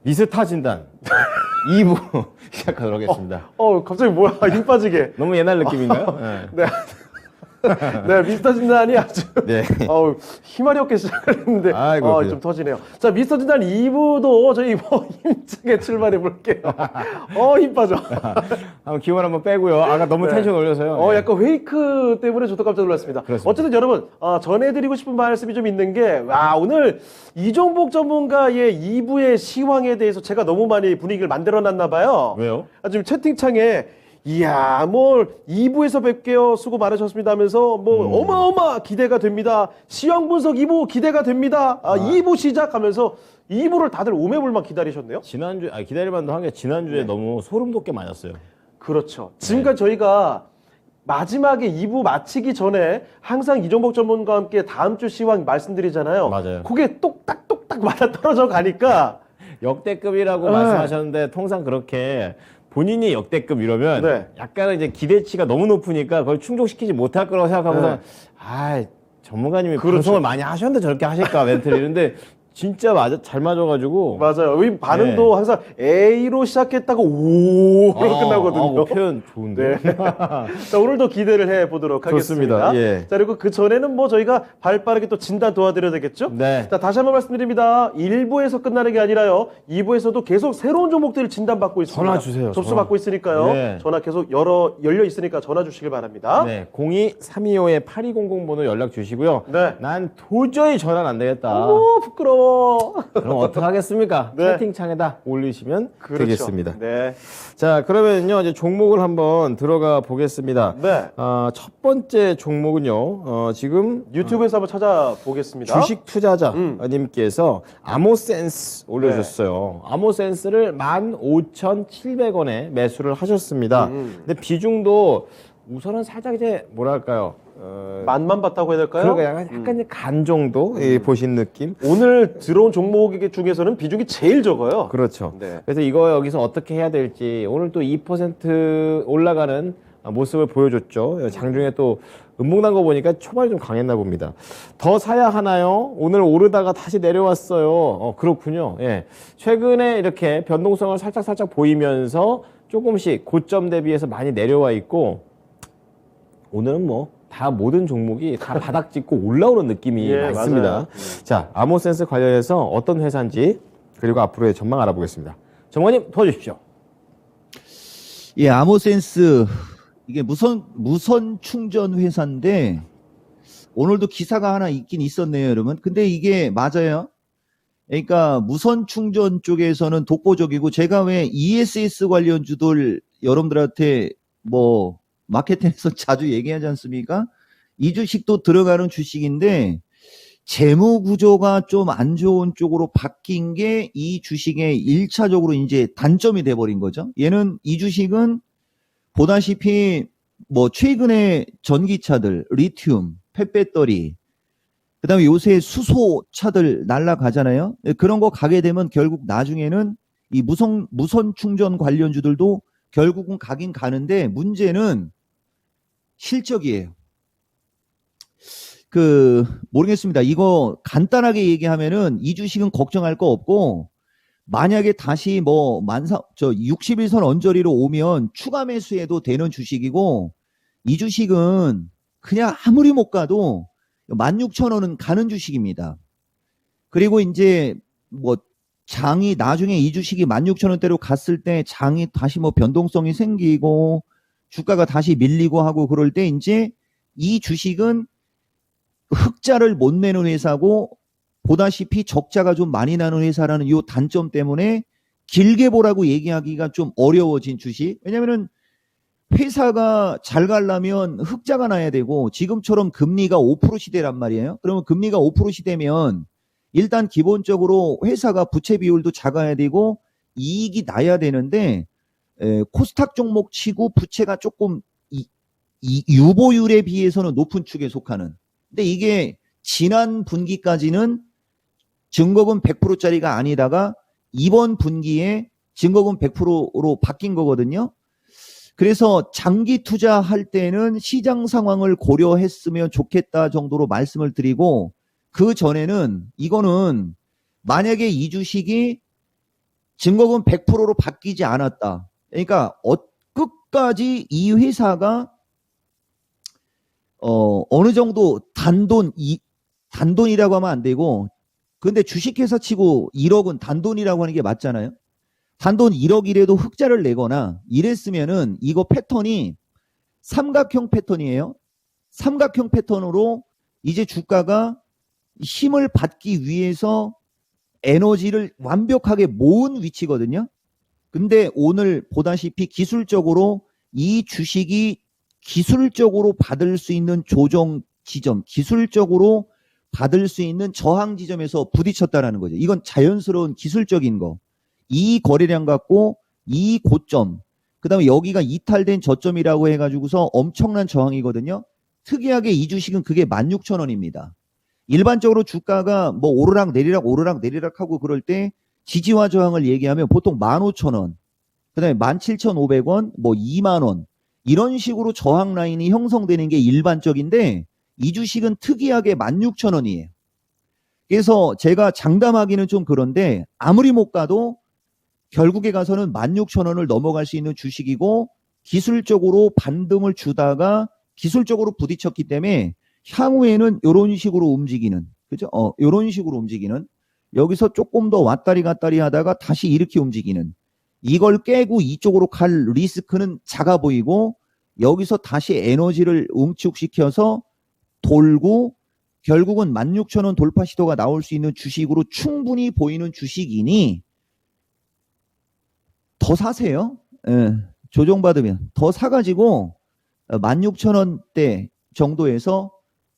미스터 진단 2부 시작하도록 하겠습니다. 갑자기 뭐야, 힘 빠지게. 너무 옛날 느낌인가요? 네. 네. 네, 미스터 진단이 아주 네. 힘아리 없게 시작을 했는데 아이고, 좀 터지네요. 자, 미스터 진단 2부도 저희 힘차게 출발해 볼게요. 힘 빠져. 한번 기운 한번 빼고요. 아까 너무 네. 텐션 올려서요. 네. 약간 페이크 때문에 저도 깜짝 놀랐습니다. 그렇습니다. 어쨌든 여러분, 전해드리고 싶은 말씀이 좀 있는 게, 오늘 이종복 전문가의 2부의 시황에 대해서 제가 너무 많이 분위기를 만들어 놨나 봐요. 왜요? 지금 채팅창에 이야, 2부에서 뵐게요. 수고 많으셨습니다 하면서, 어마어마 기대가 됩니다. 시황 분석 2부 기대가 됩니다. 2부 시작하면서 2부를 다들 오매불만 기다리셨네요. 지난주, 기다릴만도 한 게 지난주에 네. 너무 소름 돋게 맞았어요. 그렇죠. 지금까지 저희가 마지막에 2부 마치기 전에 항상 이종복 전문가와 함께 다음 주 시황 말씀드리잖아요. 맞아요. 그게 똑딱똑딱 맞아떨어져 가니까. 역대급이라고 네. 말씀하셨는데 통상 그렇게 본인이 역대급 이러면 네. 약간은 이제 기대치가 너무 높으니까 그걸 충족시키지 못할 거라고 생각하고서 네. 전문가님이 그렇죠. 방송을 많이 하셨는데 저렇게 하실까 멘트를 이런데 진짜 잘 맞아가지고 맞아요. 이 반응도 항상 A로 시작했다가 O로 끝나거든요. 표현 좋은데. 네. 자, 오늘도 기대를 해보도록 하겠습니다. 좋습니다. 예. 자, 그리고 그 전에는 저희가 발빠르게 또 진단 도와드려야 되겠죠? 네. 자, 다시 한번 말씀드립니다. 1부에서 끝나는 게 아니라요. 2부에서도 계속 새로운 종목들을 진단받고 있습니다. 전화 주세요. 접수 전화. 받고 있으니까요. 네. 전화 계속 열려 있으니까 전화 주시길 바랍니다. 네, 02-325-8200 번호 연락 주시고요. 네. 난 도저히 전화는 안 되겠다. 부끄러워. 그럼 어떡하겠습니까? 네. 채팅창에다 올리시면 그렇죠. 되겠습니다. 네. 자, 그러면요, 이제 종목을 한번 들어가 보겠습니다. 네. 첫 번째 종목은요, 지금 유튜브에서 한번 찾아보겠습니다. 주식 투자자님께서 아모센스 올려줬어요. 아모센스를 15,700원에 매수를 하셨습니다. 근데 비중도 우선은 살짝 이제 뭐랄까요? 맛만 봤다고 해야 될까요? 그러니까 약간 이제 간 정도 보신 느낌? 오늘 들어온 종목 중에서는 비중이 제일 적어요. 그렇죠. 네. 그래서 이거 여기서 어떻게 해야 될지 오늘 또 2% 올라가는 모습을 보여줬죠. 장중에 또 음봉난 거 보니까 초반에 좀 강했나 봅니다. 더 사야 하나요? 오늘 오르다가 다시 내려왔어요. 그렇군요. 예. 최근에 이렇게 변동성을 살짝 보이면서 조금씩 고점 대비해서 많이 내려와 있고 오늘은 다 모든 종목이 다 바닥 찍고 올라오는 느낌이 예, 많습니다. 맞아요. 자, 아모센스 관련해서 어떤 회사인지 그리고 앞으로의 전망 알아보겠습니다. 정관님 도와주십시오. 예, 아모센스 이게 무선 충전 회사인데 오늘도 기사가 하나 있긴 있었네요, 여러분. 근데 이게 맞아요. 그러니까 무선 충전 쪽에서는 독보적이고 제가 왜 ESS 관련주들 여러분들한테 마케팅에서 자주 얘기하지 않습니까? 이 주식도 들어가는 주식인데 재무 구조가 좀 안 좋은 쪽으로 바뀐 게 이 주식의 1차적으로 이제 단점이 돼버린 거죠. 이 주식은 보다시피 최근에 전기차들, 리튬, 폐배터리, 그 다음에 요새 수소차들 날아가잖아요. 그런 거 가게 되면 결국 나중에는 이 무선 충전 관련주들도 결국은 가긴 가는데 문제는 실적이에요. 모르겠습니다. 이거 간단하게 얘기하면은 이 주식은 걱정할 거 없고 만약에 다시 60일선 언저리로 오면 추가 매수해도 되는 주식이고 이 주식은 그냥 아무리 못 가도 16,000원은 가는 주식입니다. 그리고 이제 장이 나중에 이 주식이 16,000원대로 갔을 때 장이 다시 변동성이 생기고 주가가 다시 밀리고 하고 그럴 때 이제 이 주식은 흑자를 못 내는 회사고 보다시피 적자가 좀 많이 나는 회사라는 이 단점 때문에 길게 보라고 얘기하기가 좀 어려워진 주식. 왜냐면은 회사가 잘 가려면 흑자가 나야 되고 지금처럼 금리가 5% 시대란 말이에요. 그러면 금리가 5% 시대면 일단 기본적으로 회사가 부채 비율도 작아야 되고 이익이 나야 되는데 코스닥 종목 치고 부채가 조금 유보율에 비해서는 높은 축에 속하는. 근데 이게 지난 분기까지는 증거금 100%짜리가 아니다가 이번 분기에 증거금 100%로 바뀐 거거든요. 그래서 장기 투자할 때는 시장 상황을 고려했으면 좋겠다 정도로 말씀을 드리고 그 전에는 이거는 만약에 이 주식이 증거금 100%로 바뀌지 않았다. 그러니까 끝까지 이 회사가 어느 정도 단돈이라고 하면 안 되고, 근데 주식회사 치고 1억은 단돈이라고 하는 게 맞잖아요. 단돈 1억이라도 흑자를 내거나 이랬으면은 이거 패턴이 삼각형 패턴이에요. 삼각형 패턴으로 이제 주가가 힘을 받기 위해서 에너지를 완벽하게 모은 위치거든요. 근데 오늘 보다시피 기술적으로 이 주식이 기술적으로 받을 수 있는 조정 지점, 기술적으로 받을 수 있는 저항 지점에서 부딪혔다라는 거죠. 이건 자연스러운 기술적인 거. 이 거래량 갖고 이 고점, 그 다음에 여기가 이탈된 저점이라고 해가지고서 엄청난 저항이거든요. 특이하게 이 주식은 그게 16,000원입니다. 일반적으로 주가가 뭐 오르락 내리락 하고 그럴 때 지지와 저항을 얘기하면 보통 15,000원, 그 다음에 17,500원, 뭐 2만원, 이런 식으로 저항 라인이 형성되는 게 일반적인데 이 주식은 특이하게 16,000원이에요. 그래서 제가 장담하기는 좀 그런데 아무리 못 가도 결국에 가서는 16,000원을 넘어갈 수 있는 주식이고 기술적으로 반등을 주다가 기술적으로 부딪혔기 때문에 향후에는 이런 식으로 움직이는, 그죠? 이런 식으로 움직이는, 여기서 조금 더 왔다리 갔다리 하다가 다시 이렇게 움직이는, 이걸 깨고 이쪽으로 갈 리스크는 작아 보이고 여기서 다시 에너지를 응축시켜서 돌고 결국은 16,000원 돌파 시도가 나올 수 있는 주식으로 충분히 보이는 주식이니 더 사세요. 예, 조정받으면 더 사가지고 16,000원대 정도에서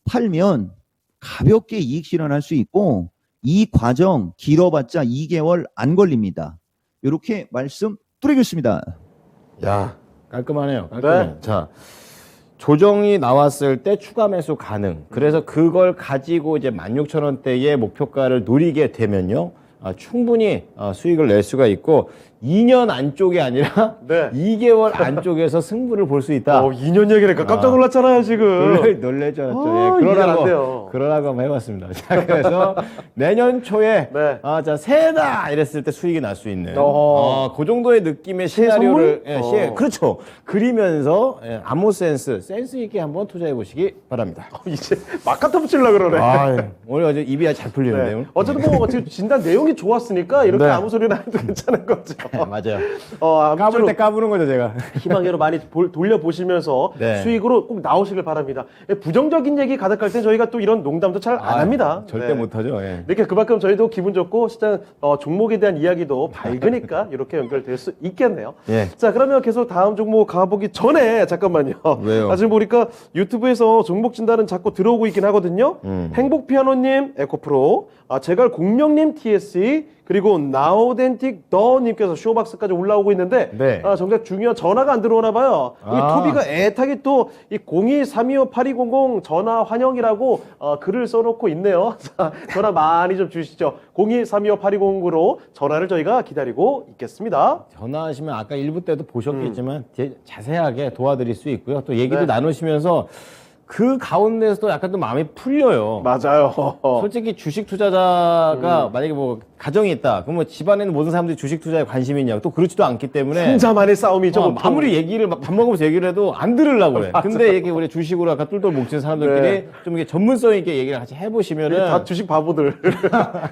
팔면 가볍게 이익 실현할 수 있고 이 과정 길어봤자 2개월 안 걸립니다. 이렇게 말씀드리겠습니다. 야, 깔끔하네요. 깔끔해. 네. 자, 조정이 나왔을 때 추가 매수 가능. 그래서 그걸 가지고 이제 16,000원대의 목표가를 노리게 되면요. 충분히 수익을 낼 수가 있고 2년 안쪽이 아니라 네. 2개월 안쪽에서 승부를 볼 수 있다. 2년 얘기니까 깜짝 놀랐잖아요, 지금. 놀랄 줄 알았죠. 이해가 안 돼요. 그러라고 한번 해봤습니다. 자, 그래서 내년 초에 네. 자 새해다 이랬을 때 수익이 날 수 있는 그 정도의 느낌의 새해 시나리오를 선물? 그렇죠. 그리면서 암호센스 센스 있게 한번 투자해 보시기 바랍니다. 이제 막 갖다 붙이려고 그러네. 오늘 어제 입이 아주 잘 풀리는데요. 네. 어쨌든 뭐 지금 진단 내용이 좋았으니까 이렇게 네. 아무 소리나 해도 괜찮은 거죠. 맞아요. 까부를 아무쪼록 때 까부는 거죠, 제가. 희망으로 많이 돌려보시면서 네. 수익으로 꼭 나오시길 바랍니다. 부정적인 얘기 가득할 때 저희가 또 이런 농담도 잘 안 합니다. 절대 네. 못하죠. 예. 이렇게 그만큼 저희도 기분 좋고 시장 종목에 대한 이야기도 밝으니까 이렇게 연결될 수 있겠네요. 예. 자, 그러면 계속 다음 종목 가보기 전에 잠깐만요. 왜요? 지금 보니까 유튜브에서 종목 진단은 자꾸 들어오고 있긴 하거든요. 행복피아노님 에코프로, 제갈 공명님 TSE, 그리고 나우덴틱 더님께서 쇼박스까지 올라오고 있는데 네. 정작 중요한 전화가 안 들어오나 봐요. 여기 토비가 애타게 또 이 02-325-8200 전화 환영이라고 글을 써놓고 있네요. 자, 전화 많이 좀 주시죠. 02-325-8200으로 전화를 저희가 기다리고 있겠습니다. 전화하시면 아까 1부 때도 보셨겠지만 자세하게 도와드릴 수 있고요. 또 얘기도 네. 나누시면서 그 가운데서도 약간 또 마음이 풀려요. 맞아요. 솔직히 주식 투자자가 만약에 뭐 가정이 있다. 그럼 뭐 집안에 있는 모든 사람들이 주식 투자에 관심이 있냐? 또 그렇지도 않기 때문에 혼자만의 싸움이죠. 보통. 아무리 얘기를 밥 먹으면서 얘기를 해도 안 들으려고 그래. 근데 이게 우리 주식으로 아까 뚫뚫 뭉친 사람들끼리 네. 좀 이게 전문성 있게 얘기를 같이 해보시면은 다 주식 바보들.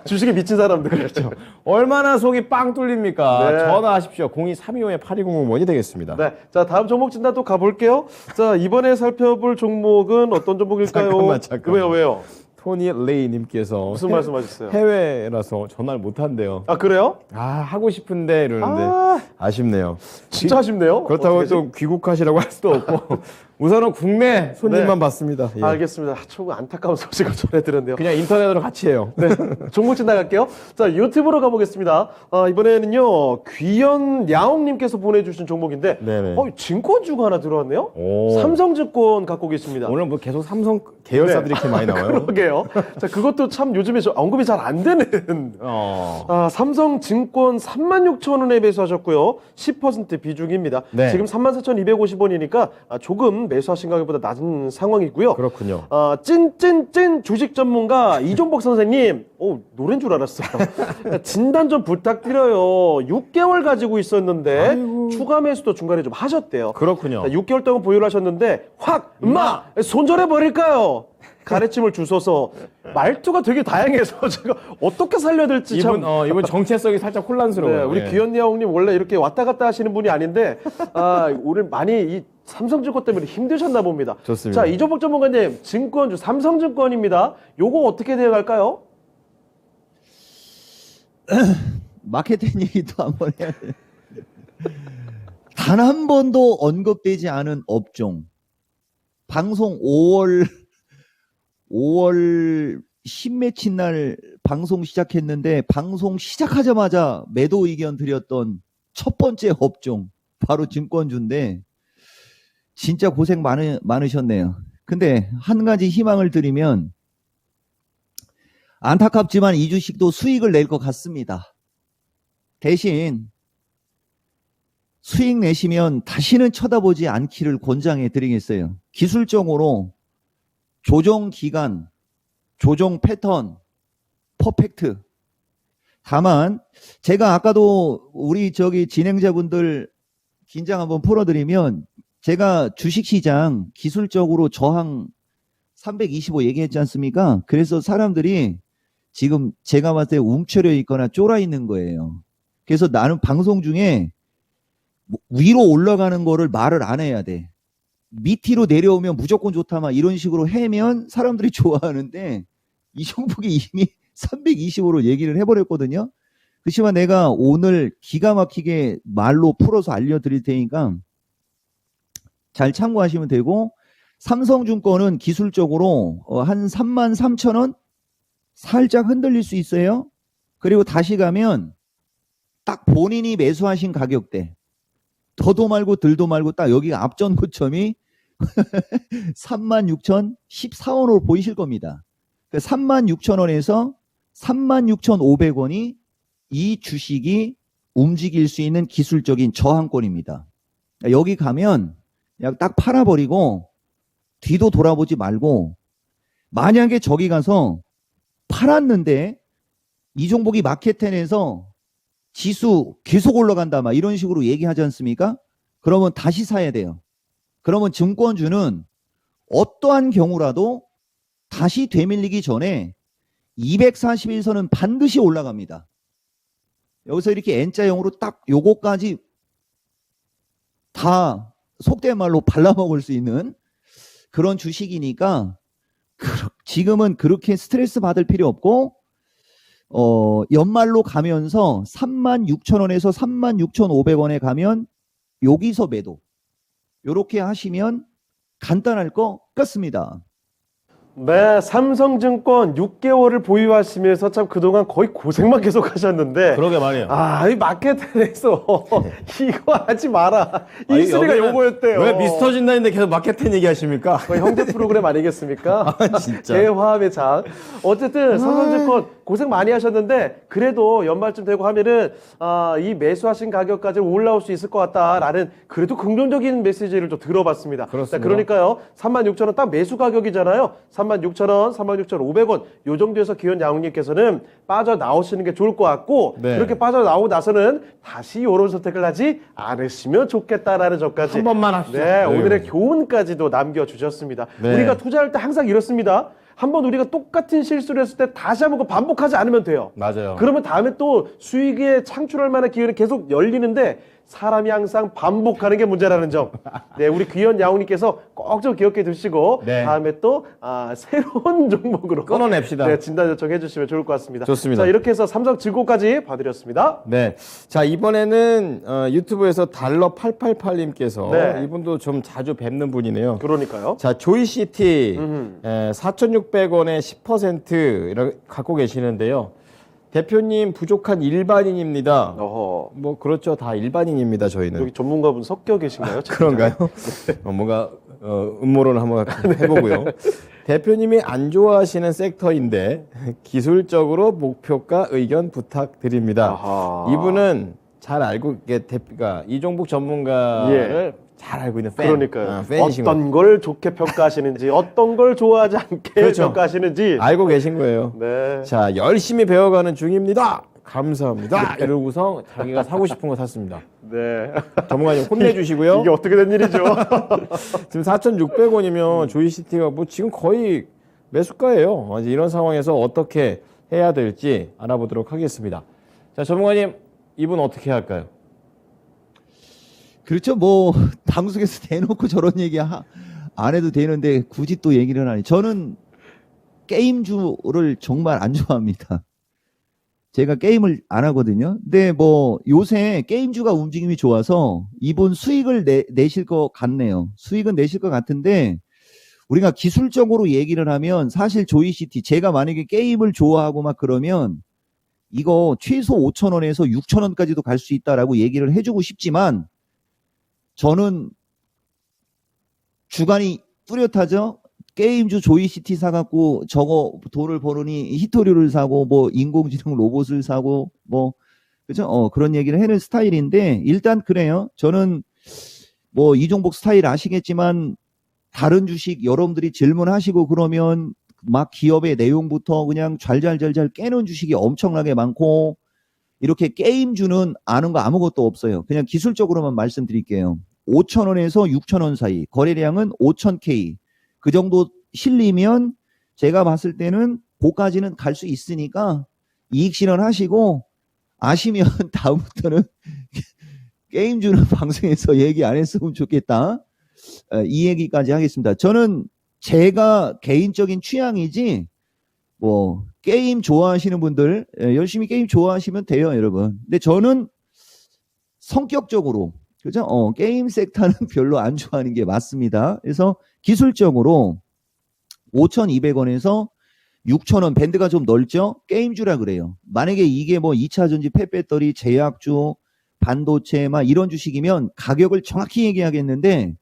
주식에 미친 사람들. 그렇죠. 얼마나 속이 빵 뚫립니까? 네. 전화하십시오. 02-325-8200번이 되겠습니다. 네. 자, 다음 종목 진단 또 가볼게요. 자, 이번에 살펴볼 종목은 어떤 종목일까요? 잠깐만. 왜요? 토니 레이님께서 무슨 말씀하셨어요? 해외라서 전화를 못 한대요. 아, 그래요? 하고 싶은데 이러는데 아쉽네요. 진짜 아쉽네요. 그렇다고 어떡하지? 또 귀국하시라고 할 수도 없고 우선은 국내 손님만 받습니다. 예. 알겠습니다. 조금 안타까운 소식을 전해드렸네요. 그냥 인터넷으로 같이 해요. 네, 종목 진단 갈게요. 자, 유튜브로 가보겠습니다. 이번에는요, 귀연야옹님께서 보내주신 종목인데, 네네. 증권주가 하나 들어왔네요? 오. 삼성증권 갖고 계십니다. 오늘 뭐 계속 삼성 계열사들이 이렇게 많이 나와요. 그러게요. 자, 그것도 참 요즘에 언급이 잘 안 되는. 삼성증권 36,000원에 매수하셨고요. 10% 비중입니다. 네. 지금 34,250원이니까 조금 매수하신 가격보다 낮은 상황이고요. 그렇군요. 찐찐찐 주식 전문가 이종복 선생님, 노래인 줄 알았어요. 진단 좀 부탁드려요. 6개월 가지고 있었는데 아이고. 추가 매수도 중간에 좀 하셨대요. 그렇군요. 6개월 동안 보유를 하셨는데 확 손절해 버릴까요? 가르침을 주셔서 말투가 되게 다양해서 제가 어떻게 살려야 될지 참. 이분 정체성이 살짝 혼란스러워요. 네, 우리 예. 귀현야옹님 원래 이렇게 왔다 갔다 하시는 분이 아닌데 오늘 많이 이 삼성증권 때문에 힘드셨나 봅니다. 좋습니다. 자, 이종복 전문가님, 증권주 삼성증권입니다. 요거 어떻게 대응할까요? 마케팅 얘기도 한번 해야 돼. 단 한 번도 언급되지 않은 업종. 방송 5월 10며칠 날 방송 시작했는데 방송 시작하자마자 매도 의견 드렸던 첫 번째 업종 바로 증권주인데 진짜 고생 많으셨네요. 근데 한 가지 희망을 드리면 안타깝지만 이 주식도 수익을 낼 것 같습니다. 대신 수익 내시면 다시는 쳐다보지 않기를 권장해 드리겠어요. 기술적으로 조정 기간, 조정 패턴, 퍼펙트. 다만 제가 아까도 우리 진행자분들 긴장 한번 풀어드리면 제가 주식시장 기술적으로 저항 325 얘기했지 않습니까? 그래서 사람들이 지금 제가 봤을 때 움츠려 있거나 쫄아 있는 거예요. 그래서 나는 방송 중에 위로 올라가는 거를 말을 안 해야 돼. 밑으로 내려오면 무조건 좋다 막 이런 식으로 해면 사람들이 좋아하는데 이종복이 이미 325로 얘기를 해버렸거든요. 그렇지만 내가 오늘 기가 막히게 말로 풀어서 알려드릴 테니까 잘 참고하시면 되고 삼성증권은 기술적으로 한 33,000원 살짝 흔들릴 수 있어요. 그리고 다시 가면 딱 본인이 매수하신 가격대 더도 말고 덜도 말고 딱 여기가 앞전 고점이 36,014원으로 보이실 겁니다. 36,000원에서 36,500원이 이 주식이 움직일 수 있는 기술적인 저항권입니다. 여기 가면 그냥 딱 팔아버리고 뒤도 돌아보지 말고 만약에 저기 가서 팔았는데 이종복이 마켓텐에서 지수 계속 올라간다 막 이런 식으로 얘기하지 않습니까? 그러면 다시 사야 돼요. 그러면 증권주는 어떠한 경우라도 다시 되밀리기 전에 241선은 반드시 올라갑니다. 여기서 이렇게 N자형으로 딱 요거까지 다 속된 말로 발라먹을 수 있는 그런 주식이니까 지금은 그렇게 스트레스 받을 필요 없고 연말로 가면서 36,000원에서 36,500원에 가면 여기서 매도 요렇게 하시면 간단할 것 같습니다. 네, 삼성증권 6개월을 보유하시면서 참 그동안 거의 고생만 계속 하셨는데 그러게 말이에요. 이 마켓텐에서 이거 하지 마라. 이 소리가 여기는 요거였대요. 왜 미스터 진단인데 계속 마케팅 얘기하십니까? 거의 형제 프로그램 아니겠습니까? 진짜. 대화합의 장. 어쨌든 삼성증권 고생 많이 하셨는데 그래도 연말쯤 되고 하면은 이 매수하신 가격까지 올라올 수 있을 것 같다라는 그래도 긍정적인 메시지를 좀 들어봤습니다. 그렇습니다. 자, 그러니까요. 36,000원 딱 매수 가격이잖아요. 36,000원, 36,500원 요 정도에서 기현야옹님께서는 빠져나오시는 게 좋을 것 같고 네. 그렇게 빠져나오고 나서는 다시 이런 선택을 하지 않으시면 좋겠다라는 점까지 한 번만 합시다. 네, 네. 오늘의 교훈까지도 남겨주셨습니다. 네. 우리가 투자할 때 항상 이렇습니다. 한번 우리가 똑같은 실수를 했을 때 다시 한번 반복하지 않으면 돼요. 맞아요. 그러면 다음에 또 수익에 창출할 만한 기회는 계속 열리는데 사람이 항상 반복하는 게 문제라는 점. 네, 우리 귀현야옹님께서 꼭 좀 기억해 두시고 네. 다음에 또 새로운 종목으로 끊어냅시다. 네, 진단 요청해 주시면 좋을 것 같습니다. 좋습니다. 자, 이렇게 해서 삼성증권까지 봐드렸습니다. 네. 자, 이번에는 유튜브에서 달러 888님께서 네. 이분도 좀 자주 뵙는 분이네요. 그러니까요. 자, 조이시티 4,600원에 10% 이렇게 갖고 계시는데요. 대표님 부족한 일반인입니다. 어허. 뭐 그렇죠. 다 일반인입니다. 저희는. 여기 전문가분 섞여 계신가요? 그런가요? 뭔가 음모론을 한번 해보고요. 대표님이 안 좋아하시는 섹터인데 기술적으로 목표가 의견 부탁드립니다. 아하. 이분은 잘 알고 그러니까 이종복 전문가를 잘 알고 있는 팬. 그러니까요. 팬이신 거. 어떤 걸 좋게 평가하시는지, 어떤 걸 좋아하지 않게 그렇죠. 평가하시는지. 알고 계신 거예요. 네. 자, 열심히 배워가는 중입니다. 감사합니다. 이러고서 자기가 사고 싶은 거 샀습니다. 네. 전문가님 혼내주시고요. 이게 어떻게 된 일이죠? 지금 4,600원이면 조이시티가 뭐 지금 거의 매수가예요. 이제 이런 상황에서 어떻게 해야 될지 알아보도록 하겠습니다. 자, 전문가님, 이분 어떻게 할까요? 그렇죠. 뭐 방송에서 대놓고 저런 얘기 안 해도 되는데 굳이 또 얘기를 하니. 저는 게임주를 정말 안 좋아합니다. 제가 게임을 안 하거든요. 근데 뭐 요새 게임주가 움직임이 좋아서 이분 수익을 내실 것 같네요. 수익은 내실 것 같은데 우리가 기술적으로 얘기를 하면 사실 조이시티 제가 만약에 게임을 좋아하고 막 그러면 이거 최소 5,000원에서 6,000원까지도 갈 수 있다라고 얘기를 해주고 싶지만 저는 주관이 뚜렷하죠. 게임주 조이시티 사갖고 저거 돈을 버느니 히토류를 사고 뭐 인공지능 로봇을 사고 뭐 그죠? 그런 얘기를 하는 스타일인데 일단 그래요. 저는 뭐 이종복 스타일 아시겠지만 다른 주식 여러분들이 질문하시고 그러면 막 기업의 내용부터 그냥 잘잘잘잘 깨는 주식이 엄청나게 많고 이렇게 게임주는 아는 거 아무것도 없어요. 그냥 기술적으로만 말씀드릴게요. 5,000원에서 6,000원 사이 거래량은 5,000K 그 정도 실리면 제가 봤을 때는 고까지는 갈 수 있으니까 이익 실현하시고 아시면 다음부터는 게임주는 방송에서 얘기 안 했으면 좋겠다. 이 얘기까지 하겠습니다. 저는 제가 개인적인 취향이지 뭐 게임 좋아하시는 분들 열심히 게임 좋아하시면 돼요, 여러분. 근데 저는 성격적으로 그죠? 게임 섹터는 별로 안 좋아하는 게 맞습니다. 그래서 기술적으로 5,200원에서 6,000원 밴드가 좀 넓죠? 게임주라 그래요. 만약에 이게 뭐 2차 전지 폐배터리, 제약주, 반도체 막 이런 주식이면 가격을 정확히 얘기하겠는데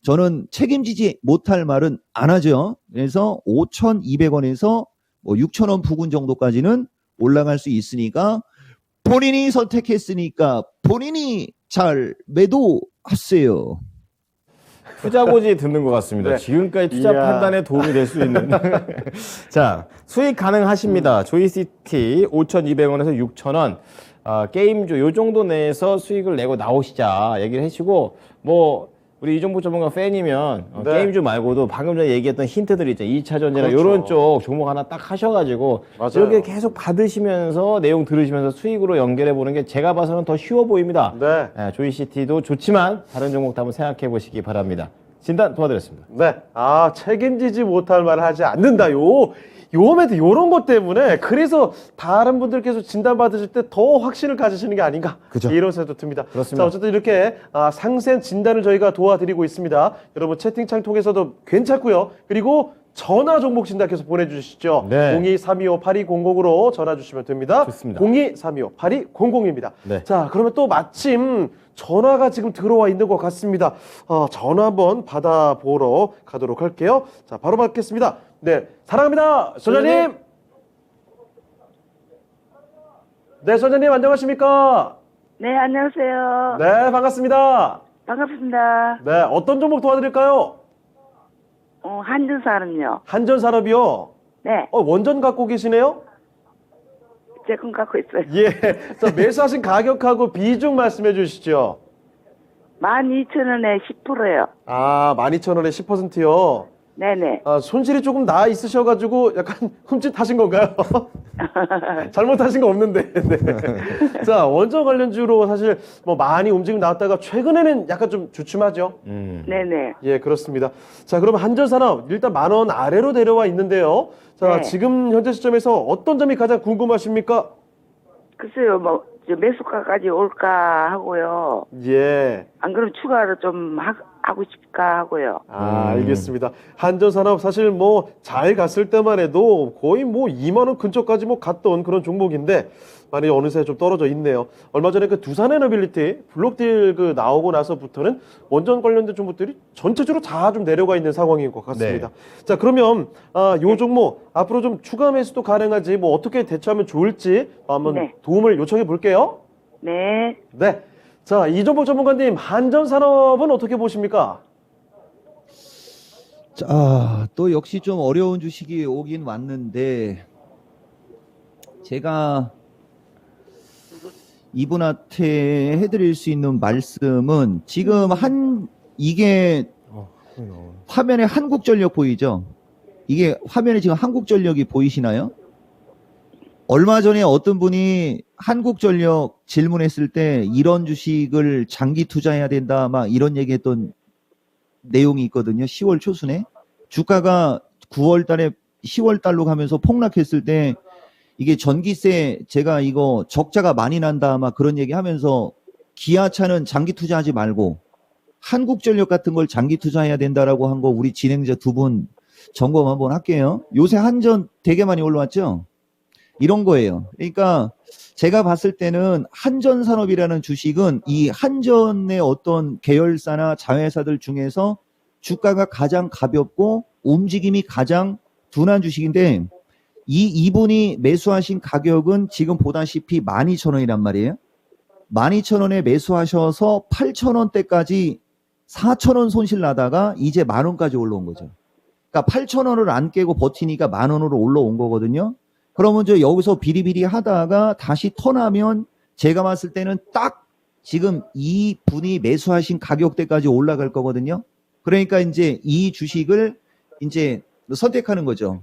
저는 책임지지 못할 말은 안 하죠. 그래서 5,200원에서 뭐 6,000원 부근 정도까지는 올라갈 수 있으니까 본인이 선택했으니까 본인이 잘 매도하세요. 투자고지 듣는 것 같습니다. 네. 지금까지 투자 이야. 판단에 도움이 될 수 있는. 자, 수익 가능하십니다. 조이시티 5,200원에서 6,000원. 게임주 요 정도 내에서 수익을 내고 나오시자 얘기를 해주고 뭐 우리 이종복 전문가 팬이면 네. 게임주 말고도 방금 전에 얘기했던 힌트들 있죠. 2차 전지나 그렇죠. 요런 쪽 종목 하나 딱 하셔가지고 맞아요. 이렇게 계속 받으시면서 내용 들으시면서 수익으로 연결해 보는 게 제가 봐서는 더 쉬워 보입니다. 네. 조이시티도 좋지만 다른 종목도 한번 생각해 보시기 바랍니다. 진단 도와드렸습니다. 네. 책임지지 못할 말을 하지 않는다요. 멘트 요런 것 때문에 그래서 다른 분들께서 진단 받으실 때 더 확신을 가지시는 게 아닌가 그죠. 이런 생각도 듭니다. 그렇습니다. 자, 어쨌든 이렇게 상세한 진단을 저희가 도와드리고 있습니다. 여러분 채팅창 통해서도 괜찮고요. 그리고 전화 종목 진단께서 보내주시죠. 네. 02-325-8200으로 전화 주시면 됩니다. 좋습니다. 02-325-8200입니다. 네. 자, 그러면 또 마침 전화가 지금 들어와 있는 것 같습니다. 전화 한번 받아보러 가도록 할게요. 자, 바로 받겠습니다. 네, 사랑합니다. 소장님. 네, 소장님 안녕하십니까? 네, 안녕하세요. 네, 반갑습니다. 반갑습니다. 네, 어떤 종목 도와드릴까요? 한전산업요. 한전산업이요. 네, 원전 갖고 계시네요? 제금 갖고 있어요. 예. 자, 매수하신 가격하고 비중 말씀해 주시죠. 12,000원에 10%요. 12,000원에 10%요. 네네. 손실이 조금 나 있으셔가지고 약간 흠칫하신 건가요? 잘못하신 거 없는데. 네. 자, 원전 관련주로 사실 뭐 많이 움직임 나왔다가 최근에는 약간 좀 주춤하죠. 네네. 예, 그렇습니다. 자, 그럼 한전산업 일단 10,000원 아래로 내려와 있는데요. 자, 네. 지금 현재 시점에서 어떤 점이 가장 궁금하십니까? 글쎄요, 매수가까지 올까 하고요. 예. 안 그러면 추가로 좀 하고 싶까 하고요. 알겠습니다. 한전산업 사실 뭐 잘 갔을 때만 해도 거의 뭐 2만 원 근처까지 뭐 갔던 그런 종목인데 많이 어느새 좀 떨어져 있네요. 얼마 전에 그 두산에너빌리티 블록딜 그 나오고 나서부터는 원전 관련된 종목들이 전체적으로 다 좀 내려가 있는 상황인 것 같습니다. 자, 그러면 요 종목 앞으로 좀 추가 매수도 가능한지 뭐 어떻게 대처하면 좋을지 한번 네. 도움을 요청해 볼게요. 네. 네. 자, 이종복 전문가님, 한전산업은 어떻게 보십니까? 자, 또 역시 좀 어려운 주식이 오긴 왔는데, 제가 이분한테 해드릴 수 있는 말씀은 지금 이게 화면에 한국전력 보이죠? 이게 화면에 지금 한국전력이 보이시나요? 얼마 전에 어떤 분이 한국전력 질문했을 때 이런 주식을 장기 투자해야 된다, 막 이런 얘기했던 내용이 있거든요. 10월 초순에. 주가가 9월 달에 10월 달로 가면서 폭락했을 때 이게 전기세 제가 이거 적자가 많이 난다, 막 그런 얘기 하면서 기아차는 장기 투자하지 말고 한국전력 같은 걸 장기 투자해야 된다라고 한 거 우리 진행자 두 분 점검 한번 할게요. 요새 한전 되게 많이 올라왔죠? 이런 거예요. 그러니까 제가 봤을 때는 한전산업이라는 주식은 이 한전의 어떤 계열사나 자회사들 중에서 주가가 가장 가볍고 움직임이 가장 둔한 주식인데 이분이 매수하신 가격은 지금 보다시피 12,000원이란 말이에요. 12,000원에 매수하셔서 8,000원대까지 4,000원 손실 나다가 이제 10,000원까지 올라온 거죠. 그러니까 8,000원을 안 깨고 버티니까 10,000원으로 올라온 거거든요. 그러면 저 여기서 비리비리 하다가 다시 턴하면 제가 봤을 때는 딱 지금 이 분이 매수하신 가격대까지 올라갈 거거든요. 그러니까 이제 이 주식을 이제 선택하는 거죠.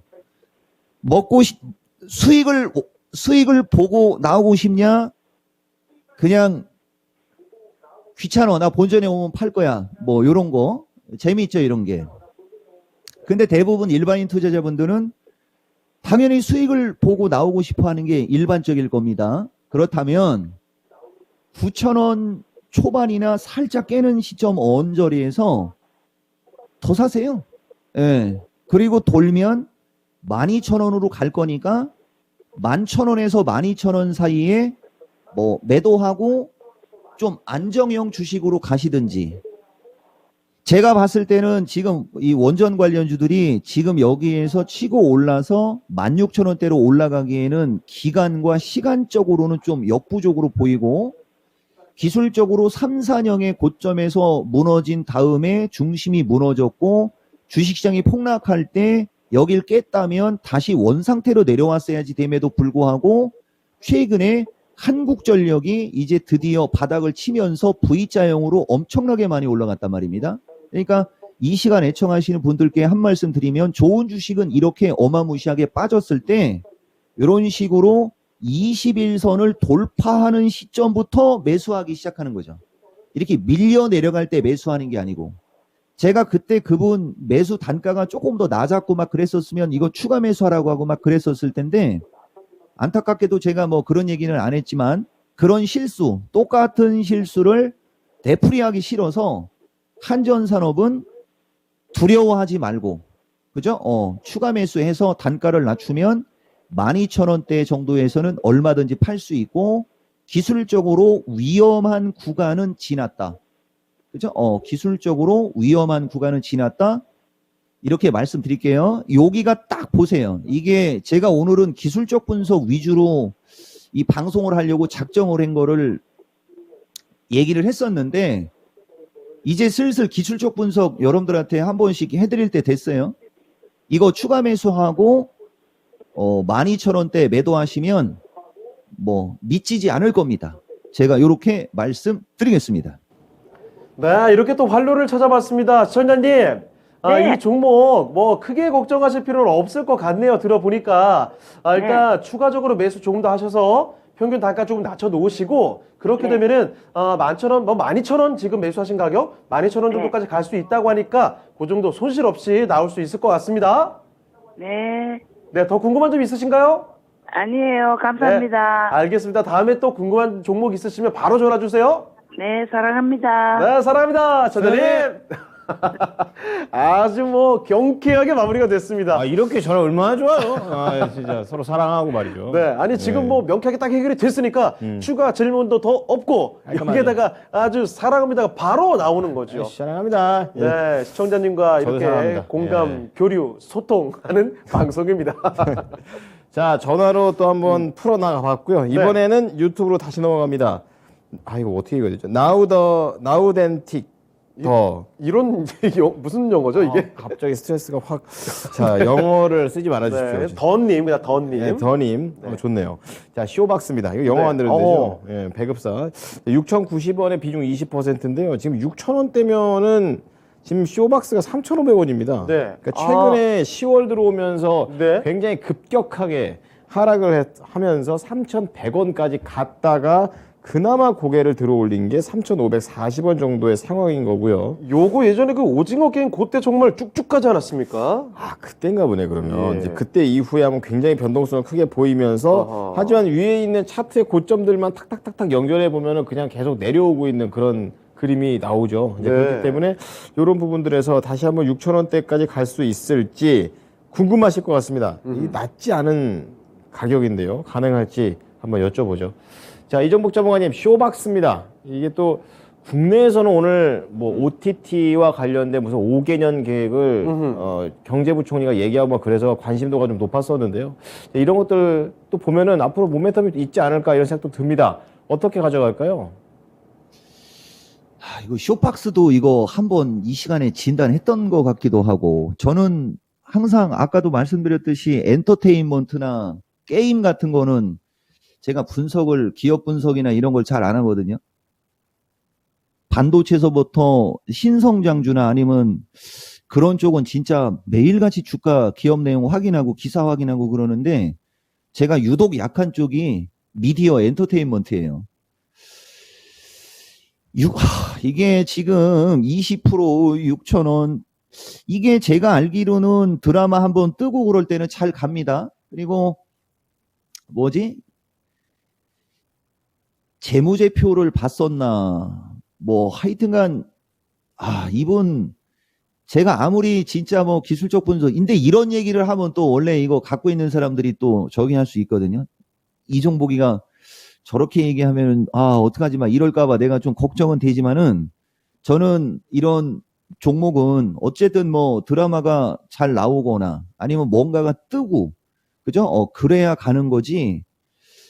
수익을 보고 나오고 싶냐? 그냥 귀찮아. 나 본전에 오면 팔 거야. 뭐 요런 거. 재미있죠, 이런 게. 근데 대부분 일반인 투자자분들은 당연히 수익을 보고 나오고 싶어 하는 게 일반적일 겁니다. 그렇다면 9,000원 초반이나 살짝 깨는 시점 언저리에서 더 사세요. 예. 그리고 돌면 12,000원으로 갈 거니까 11,000원에서 12,000원 사이에 뭐 매도하고 좀 안정형 주식으로 가시든지. 제가 봤을 때는 지금 이 원전 관련주들이 지금 여기에서 치고 올라서 16,000원대로 올라가기에는 기간과 시간적으로는 좀 역부족으로 보이고 기술적으로 3, 4년의 고점에서 무너진 다음에 중심이 무너졌고 주식시장이 폭락할 때 여길 깼다면 다시 원상태로 내려왔어야지 됨에도 불구하고 최근에 한국전력이 이제 드디어 바닥을 치면서 V자형으로 엄청나게 많이 올라갔단 말입니다. 그러니까 이 시간 애청하시는 분들께 한 말씀 드리면 좋은 주식은 이렇게 어마무시하게 빠졌을 때 이런 식으로 21선을 돌파하는 시점부터 매수하기 시작하는 거죠. 이렇게 밀려 내려갈 때 매수하는 게 아니고 제가 그때 그분 매수 단가가 조금 더 낮았고 막 그랬었으면 이거 추가 매수하라고 하고 막 그랬었을 텐데 안타깝게도 제가 뭐 그런 얘기는 안 했지만 그런 실수, 똑같은 실수를 되풀이하기 싫어서 한전산업은 두려워하지 말고 그죠? 추가 매수해서 단가를 낮추면 12,000원대 정도에서는 얼마든지 팔 수 있고 기술적으로 위험한 구간은 지났다. 그죠? 기술적으로 위험한 구간은 지났다. 이렇게 말씀드릴게요. 여기가 딱 보세요. 이게 제가 오늘은 기술적 분석 위주로 이 방송을 하려고 작정을 한 거를 얘기를 했었는데 이제 슬슬 기술적 분석 여러분들한테 한 번씩 해드릴 때 됐어요. 이거 추가 매수하고 12,000원대 매도하시면 뭐 미치지 않을 겁니다. 제가 이렇게 말씀드리겠습니다. 네, 이렇게 또 활로를 찾아봤습니다. 시청자님, 네. 이 종목 뭐 크게 걱정하실 필요는 없을 것 같네요. 들어보니까 일단 추가적으로 매수 조금 더 하셔서 평균 단가 조금 낮춰 놓으시고 그렇게 네. 되면은 11,000원, 뭐 12,000원 지금 매수하신 가격 12,000원 정도까지 갈 수 있다고 하니까 그 정도 손실 없이 나올 수 있을 것 같습니다. 네. 네, 더 궁금한 점 있으신가요? 아니에요. 감사합니다. 네, 알겠습니다. 다음에 또 궁금한 종목 있으시면 바로 전화 주세요. 네, 사랑합니다. 네, 사랑합니다. 전자님. 아주 뭐 경쾌하게 마무리가 됐습니다. 아, 이렇게 전화 얼마나 좋아요. 아, 진짜 서로 사랑하고 말이죠. 네, 아니 지금 뭐 명쾌하게 딱 해결이 됐으니까 추가 질문도 더 없고 깔끔하게. 여기에다가 아주 사랑합니다가 바로 나오는 거죠. 네, 사랑합니다. 예. 네, 시청자님과 저도 이렇게 사랑합니다. 공감, 예. 교류, 소통하는 방송입니다. 자, 전화로 또 한번 풀어나가 봤고요. 이번에는 유튜브로 다시 넘어갑니다. 이거 어떻게 읽어야 되죠? 나우덴틱 더. 이런 무슨 영어죠 이게? 갑자기 스트레스가 확. 자, 영어를 쓰지 말아 주십시오. 네, 던님, 그냥 던님. 네, 더님. 좋네요. 자, 쇼박스입니다. 이거 영어 네. 만드는 데죠. 예, 배급사. 6,090원의 비중 20%인데요. 지금 6,000원대면은 지금 쇼박스가 3,500원입니다. 네. 그러니까 최근에 10월 들어오면서 네. 굉장히 급격하게 하락을 하면서 3,100원까지 갔다가 그나마 고개를 들어 올린 게 3,540원 정도의 상황인 거고요. 요거 예전에 그 오징어 게임 그때 정말 쭉쭉 가지 않았습니까? 그때인가 보네, 그러면. 예. 이제 그때 이후에 하면 굉장히 변동성을 크게 보이면서, 어허. 하지만 위에 있는 차트의 고점들만 탁탁탁탁 연결해 보면은 그냥 계속 내려오고 있는 그런 그림이 나오죠. 이제 네. 그렇기 때문에 이런 부분들에서 다시 한번 6,000원대까지 갈 수 있을지 궁금하실 것 같습니다. 이 낮지 않은 가격인데요. 가능할지 한번 여쭤보죠. 자, 이정복 전문가님, 쇼박스입니다. 이게 또 국내에서는 오늘 뭐 OTT와 관련된 무슨 5개년 계획을 경제부총리가 얘기하고 뭐 그래서 관심도가 좀 높았었는데요. 이런 것들 또 보면은 앞으로 모멘텀이 있지 않을까 이런 생각도 듭니다. 어떻게 가져갈까요? 이거 쇼박스도 이거 한번 이 시간에 진단했던 것 같기도 하고, 저는 항상 아까도 말씀드렸듯이 엔터테인먼트나 게임 같은 거는 제가 기업 분석이나 이런 걸 잘 안 하거든요. 반도체에서부터 신성장주나 아니면 그런 쪽은 진짜 매일같이 주가 기업 내용 확인하고 기사 확인하고 그러는데, 제가 유독 약한 쪽이 미디어 엔터테인먼트예요. 이게 지금 20% 6,000원. 이게 제가 알기로는 드라마 한번 뜨고 그럴 때는 잘 갑니다. 그리고 재무제표를 봤었나. 하여튼간, 이분, 제가 아무리 진짜 기술적 분석인데 이런 얘기를 하면 또 원래 이거 갖고 있는 사람들이 또 저기 할 수 있거든요. 이종복이가 저렇게 얘기하면 어떡하지 마 이럴까봐 내가 좀 걱정은 되지만은, 저는 이런 종목은 어쨌든 드라마가 잘 나오거나 아니면 뭔가가 뜨고 그죠? 그래야 가는 거지.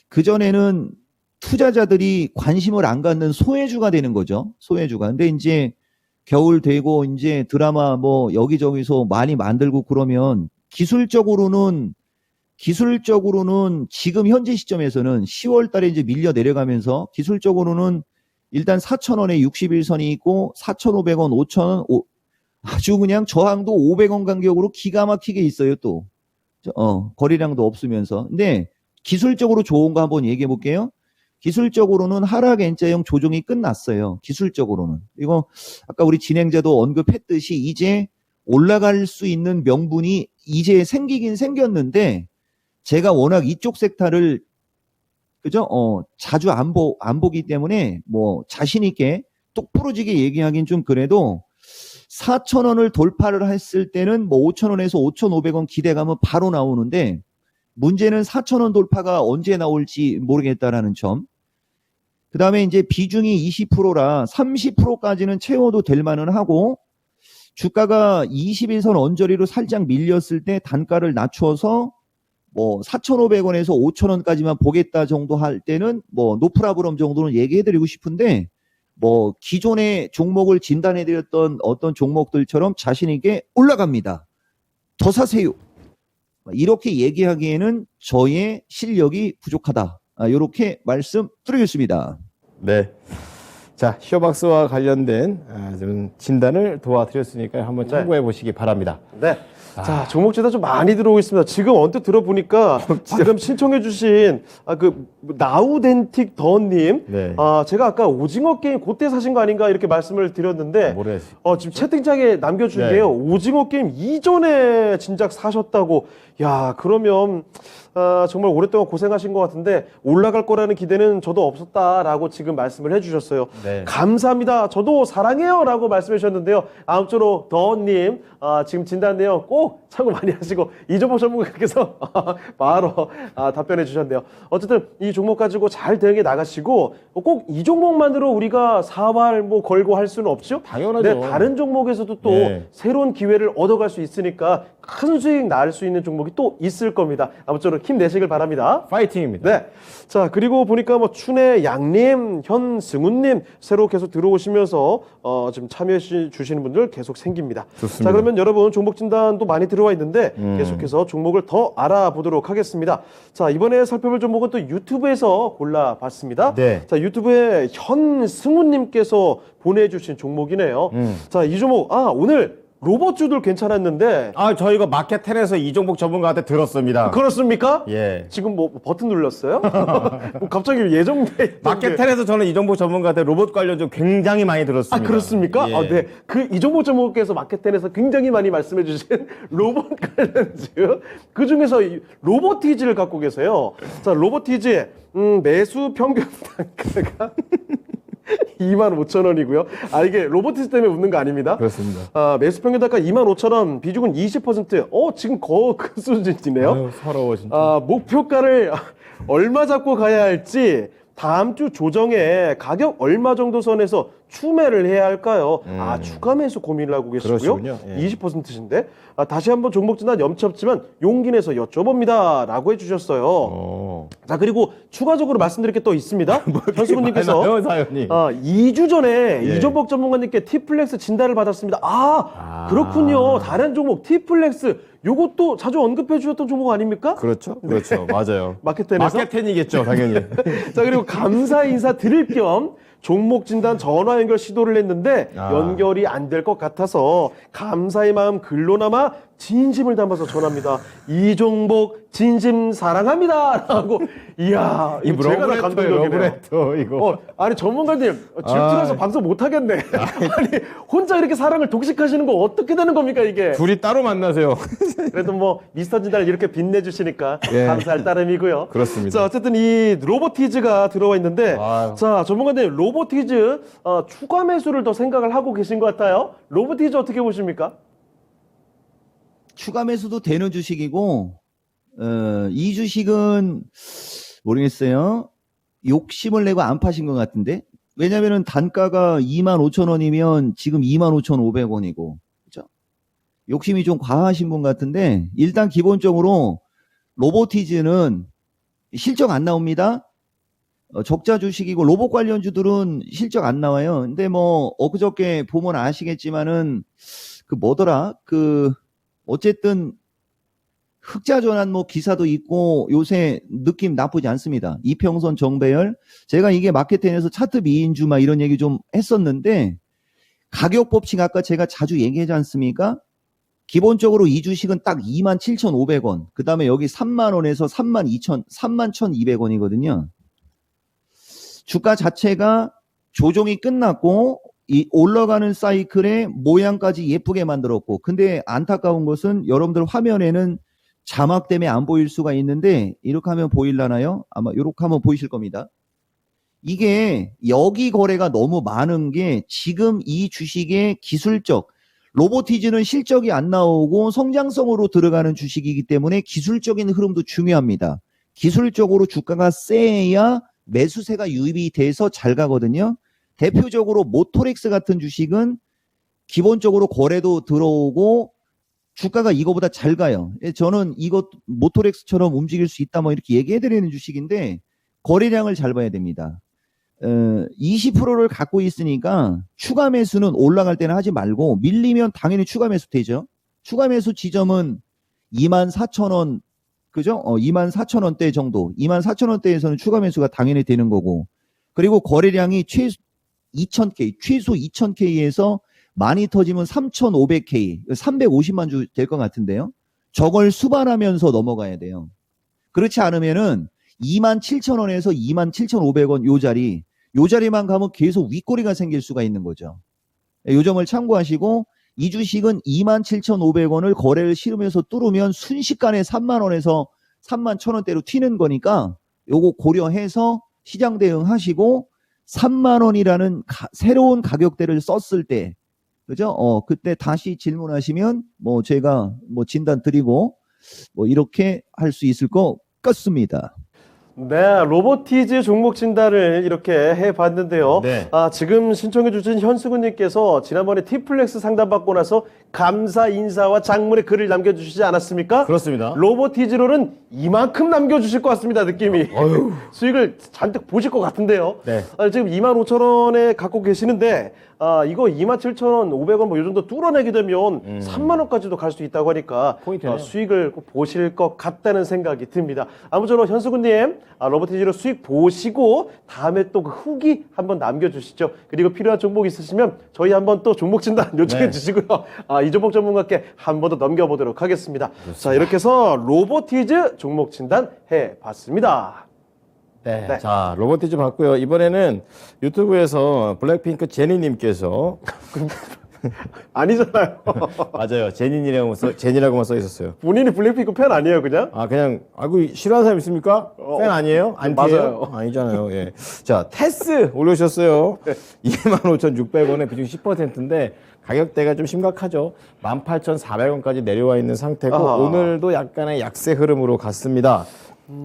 그전에는 투자자들이 관심을 안 갖는 소외주가 되는 거죠. 소외주가. 근데 이제 겨울 되고 이제 드라마 여기저기서 많이 만들고 그러면 기술적으로는 지금 현재 시점에서는 10월 달에 이제 밀려 내려가면서 기술적으로는 일단 4,000원에 61선이 있고 4,500원, 5,000원, 아주 그냥 저항도 500원 간격으로 기가 막히게 있어요, 또. 거래량도 없으면서. 근데 기술적으로 좋은 거 한번 얘기해 볼게요. 기술적으로는 하락 N자형 조정이 끝났어요. 기술적으로는. 이거 아까 우리 진행자도 언급했듯이 이제 올라갈 수 있는 명분이 이제 생기긴 생겼는데, 제가 워낙 이쪽 섹터를 그죠? 자주 안 보기 때문에 자신 있게 똑부러지게 얘기하긴 좀 그래도 4,000원을 돌파를 했을 때는 5,000원에서 5,500원 기대감은 바로 나오는데, 문제는 4,000원 돌파가 언제 나올지 모르겠다라는 점. 그 다음에 이제 비중이 20%라 30%까지는 채워도 될 만은 하고, 주가가 21선 언저리로 살짝 밀렸을 때 단가를 낮춰서 4,500원에서 5,000원까지만 보겠다 정도 할 때는 노프라브럼 정도는 얘기해드리고 싶은데, 기존의 종목을 진단해드렸던 어떤 종목들처럼 자신있게 올라갑니다. 더 사세요. 이렇게 얘기하기에는 저의 실력이 부족하다. 이렇게 말씀드리겠습니다. 네. 자, 쇼박스와 관련된 좀 진단을 도와드렸으니까 한번 참고해 보시기 바랍니다. 네. 자, 종목 재단 좀 많이 들어오고 있습니다. 지금 언뜻 들어보니까 지금 신청해주신 나우덴틱 더님, 네. 제가 아까 오징어 게임 그때 사신 거 아닌가 이렇게 말씀을 드렸는데, 모르겠어요. 지금 채팅창에 남겨준 네. 게요. 오징어 게임 이전에 진작 사셨다고. 야, 그러면 정말 오랫동안 고생하신 것 같은데 올라갈 거라는 기대는 저도 없었다라고 지금 말씀을 해주셨어요. 네. 감사합니다. 저도 사랑해요라고 말씀해 주셨는데요. 아무쪼록 더님 지금 진단 내용 꼭 꼭 참고 많이 하시고 이종복 전문가께서 바로 답변해 주셨네요. 어쨌든 이 종목 가지고 잘 대응해 나가시고 꼭 이 종목만으로 우리가 사활 뭐 걸고 할 수는 없죠. 당연하죠. 네, 다른 종목에서도 또 네. 새로운 기회를 얻어갈 수 있으니까 큰 수익 날 수 있는 종목이 또 있을 겁니다. 아무쪼록 힘내시길 바랍니다. 파이팅입니다. 네. 자, 그리고 보니까 뭐 춘혜 양님, 현승훈님 새로 계속 들어오시면서 지금 참여해 주시는 분들 계속 생깁니다. 좋습니다. 자, 그러면 여러분 종목 진단도 많이 들어와 있는데 계속해서 종목을 더 알아보도록 하겠습니다. 자, 이번에 살펴볼 종목은 또 유튜브에서 골라봤습니다. 네. 자, 유튜브에 현승훈님께서 보내주신 종목이네요. 자, 이 종목 오늘 로봇주들 괜찮았는데 저희가 마켓10에서 이종복 전문가한테 들었습니다. 그렇습니까? 예. 지금 뭐 버튼 눌렀어요? 뭐 갑자기 예정돼. 마켓10에서 저는 이종복 전문가한테 로봇 관련 좀 굉장히 많이 들었습니다. 그렇습니까? 예. 네. 그 이종복 전문가께서 마켓10에서 굉장히 많이 말씀해 주신 로봇 관련주. 그 중에서 이 로보티즈를 갖고 계세요. 자, 로보티즈 매수 평균 단가가 25,000원이고요. 이게 로보티즈 때문에 웃는 거 아닙니다. 그렇습니다. 매수 평균 단가 25,000원, 비중은 20%. 지금 그 수준이네요. 아유, 서러워 진짜. 목표가를 얼마 잡고 가야 할지 다음 주 조정에 가격 얼마 정도 선에서 추매를 해야 할까요? 추가 매수 고민을 하고 계시고요. 그러시군요. 예. 20%신데 다시 한번 종목 진단 염치 없지만 용기 내서 여쭤봅니다 라고 해주셨어요. 자, 그리고 추가적으로 말씀드릴 게 또 있습니다. 현수군님께서 많아요, 사연이. 2주 전에 예. 이종복 전문가님께 T플렉스 진단을 받았습니다. 그렇군요. 다른 종목 T플렉스 요것도 자주 언급해 주셨던 종목 아닙니까? 그렇죠. 그렇죠. 맞아요. 마켓10에서? 마켓10이겠죠, 당연히. 자, 그리고 감사 인사 드릴 겸 종목 진단 전화 연결 시도를 했는데 연결이 안 될 것 같아서 감사의 마음 글로나마 진심을 담아서 전합니다. 이 종목 진심 사랑합니다. 라고. 이야, 이 이거 제가 다 감동적이네요. 러브레터 이거. 아니 전문가님 질투나서 방송 못 하겠네. 아니 혼자 이렇게 사랑을 독식하시는 거 어떻게 되는 겁니까 이게? 둘이 따로 만나세요. 그래도 뭐 미스터 진단을 이렇게 빛내주시니까 예. 감사할 따름이고요. 그렇습니다. 자, 어쨌든 이 로보티즈가 들어와 있는데, 아유. 자, 전문가님 로보티즈 추가 매수를 더 생각을 하고 계신 것 같아요. 로보티즈 어떻게 보십니까? 추가 매수도 되는 주식이고, 이 주식은 모르겠어요. 욕심을 내고 안 파신 것 같은데? 왜냐면은 단가가 25,000원이면 지금 25,500원이고, 그죠? 욕심이 좀 과하신 분 같은데, 일단 기본적으로 로보티즈는 실적 안 나옵니다. 적자 주식이고, 로봇 관련주들은 실적 안 나와요. 근데 뭐, 엊그저께 보면 아시겠지만은, 어쨌든 흑자 전환 뭐 기사도 있고 요새 느낌 나쁘지 않습니다. 이평선 정배열 제가 이게 마켓10에서 차트 미인주 막 이런 얘기 좀 했었는데 가격 법칙 아까 제가 자주 얘기하지 않습니까? 기본적으로 이 주식은 딱 27,500원 그 다음에 여기 3만원에서 31,200원이거든요. 주가 자체가 조정이 끝났고 이 올라가는 사이클의 모양까지 예쁘게 만들었고 근데 안타까운 것은 여러분들 화면에는 자막 때문에 안 보일 수가 있는데 이렇게 하면 보일라나요? 아마 이렇게 하면 보이실 겁니다. 이게 여기 거래가 너무 많은 게 지금 이 주식의 기술적 로보티즈는 실적이 안 나오고 성장성으로 들어가는 주식이기 때문에 기술적인 흐름도 중요합니다. 기술적으로 주가가 세야 매수세가 유입이 돼서 잘 가거든요. 대표적으로 모토렉스 같은 주식은 기본적으로 거래도 들어오고 주가가 이거보다 잘 가요. 저는 이것 모토렉스처럼 움직일 수 있다 뭐 이렇게 얘기해드리는 주식인데 거래량을 잘 봐야 됩니다. 20%를 갖고 있으니까 추가 매수는 올라갈 때는 하지 말고 밀리면 당연히 추가 매수 되죠. 추가 매수 지점은 24,000원 그죠? 24,000원대 정도 24,000원대에서는 추가 매수가 당연히 되는 거고 그리고 거래량이 최소 2,000K에서 많이 터지면 3,500K, 350만 주 될 것 같은데요. 저걸 수반하면서 넘어가야 돼요. 그렇지 않으면은 27,000원에서 27,500원 요 자리만 가면 계속 윗꼬리가 생길 수가 있는 거죠. 요 점을 참고하시고 이 주식은 27,500원을 거래를 실으면서 뚫으면 순식간에 3만원에서 31,000원대로 튀는 거니까 요거 고려해서 시장 대응하시고 3만원이라는 새로운 가격대를 썼을 때 그죠? 그때 다시 질문하시면 뭐 제가 뭐 진단 드리고 뭐 이렇게 할 수 있을 것 같습니다. 네, 로보티즈 종목 진단을 이렇게 해봤는데요. 네. 지금 신청해주신 현수근님께서 지난번에 티플렉스 상담받고 나서 감사 인사와 장문의 글을 남겨주시지 않았습니까? 그렇습니다. 로보티즈로는 이만큼 남겨주실 것 같습니다, 느낌이. 수익을 잔뜩 보실 것 같은데요. 네. 지금 25,000원에 갖고 계시는데, 이거 27,000원, 500원 뭐 이 정도 뚫어내게 되면 3만원까지도 갈 수 있다고 하니까 포인트네요. 수익을 꼭 보실 것 같다는 생각이 듭니다. 아무쪼록 현수근님, 로보티즈로 수익 보시고 다음에 또 그 후기 한번 남겨주시죠. 그리고 필요한 종목 있으시면 저희 한번 또 종목 진단 요청해 네. 주시고요. 이종목 전문가께 한 번 더 넘겨보도록 하겠습니다. 자, 이렇게 해서 로보티즈 종목 진단 해봤습니다. 네. 네. 자, 로보티즈 봤고요. 이번에는 유튜브에서 블랙핑크 제니님께서 아니잖아요. 맞아요. 제니라고만 써 있었어요. 본인이 블랙핑크 팬 아니에요, 그냥? 그냥 싫어하는 사람 있습니까? 팬 아니에요? 안티예요? 맞아요. 아니잖아요. 예. 자, 테스 올려주셨어요. 네. 25,600원에 비중 10%인데 가격대가 좀 심각하죠. 18,400원까지 내려와 있는 상태고 아하. 오늘도 약간의 약세 흐름으로 갔습니다.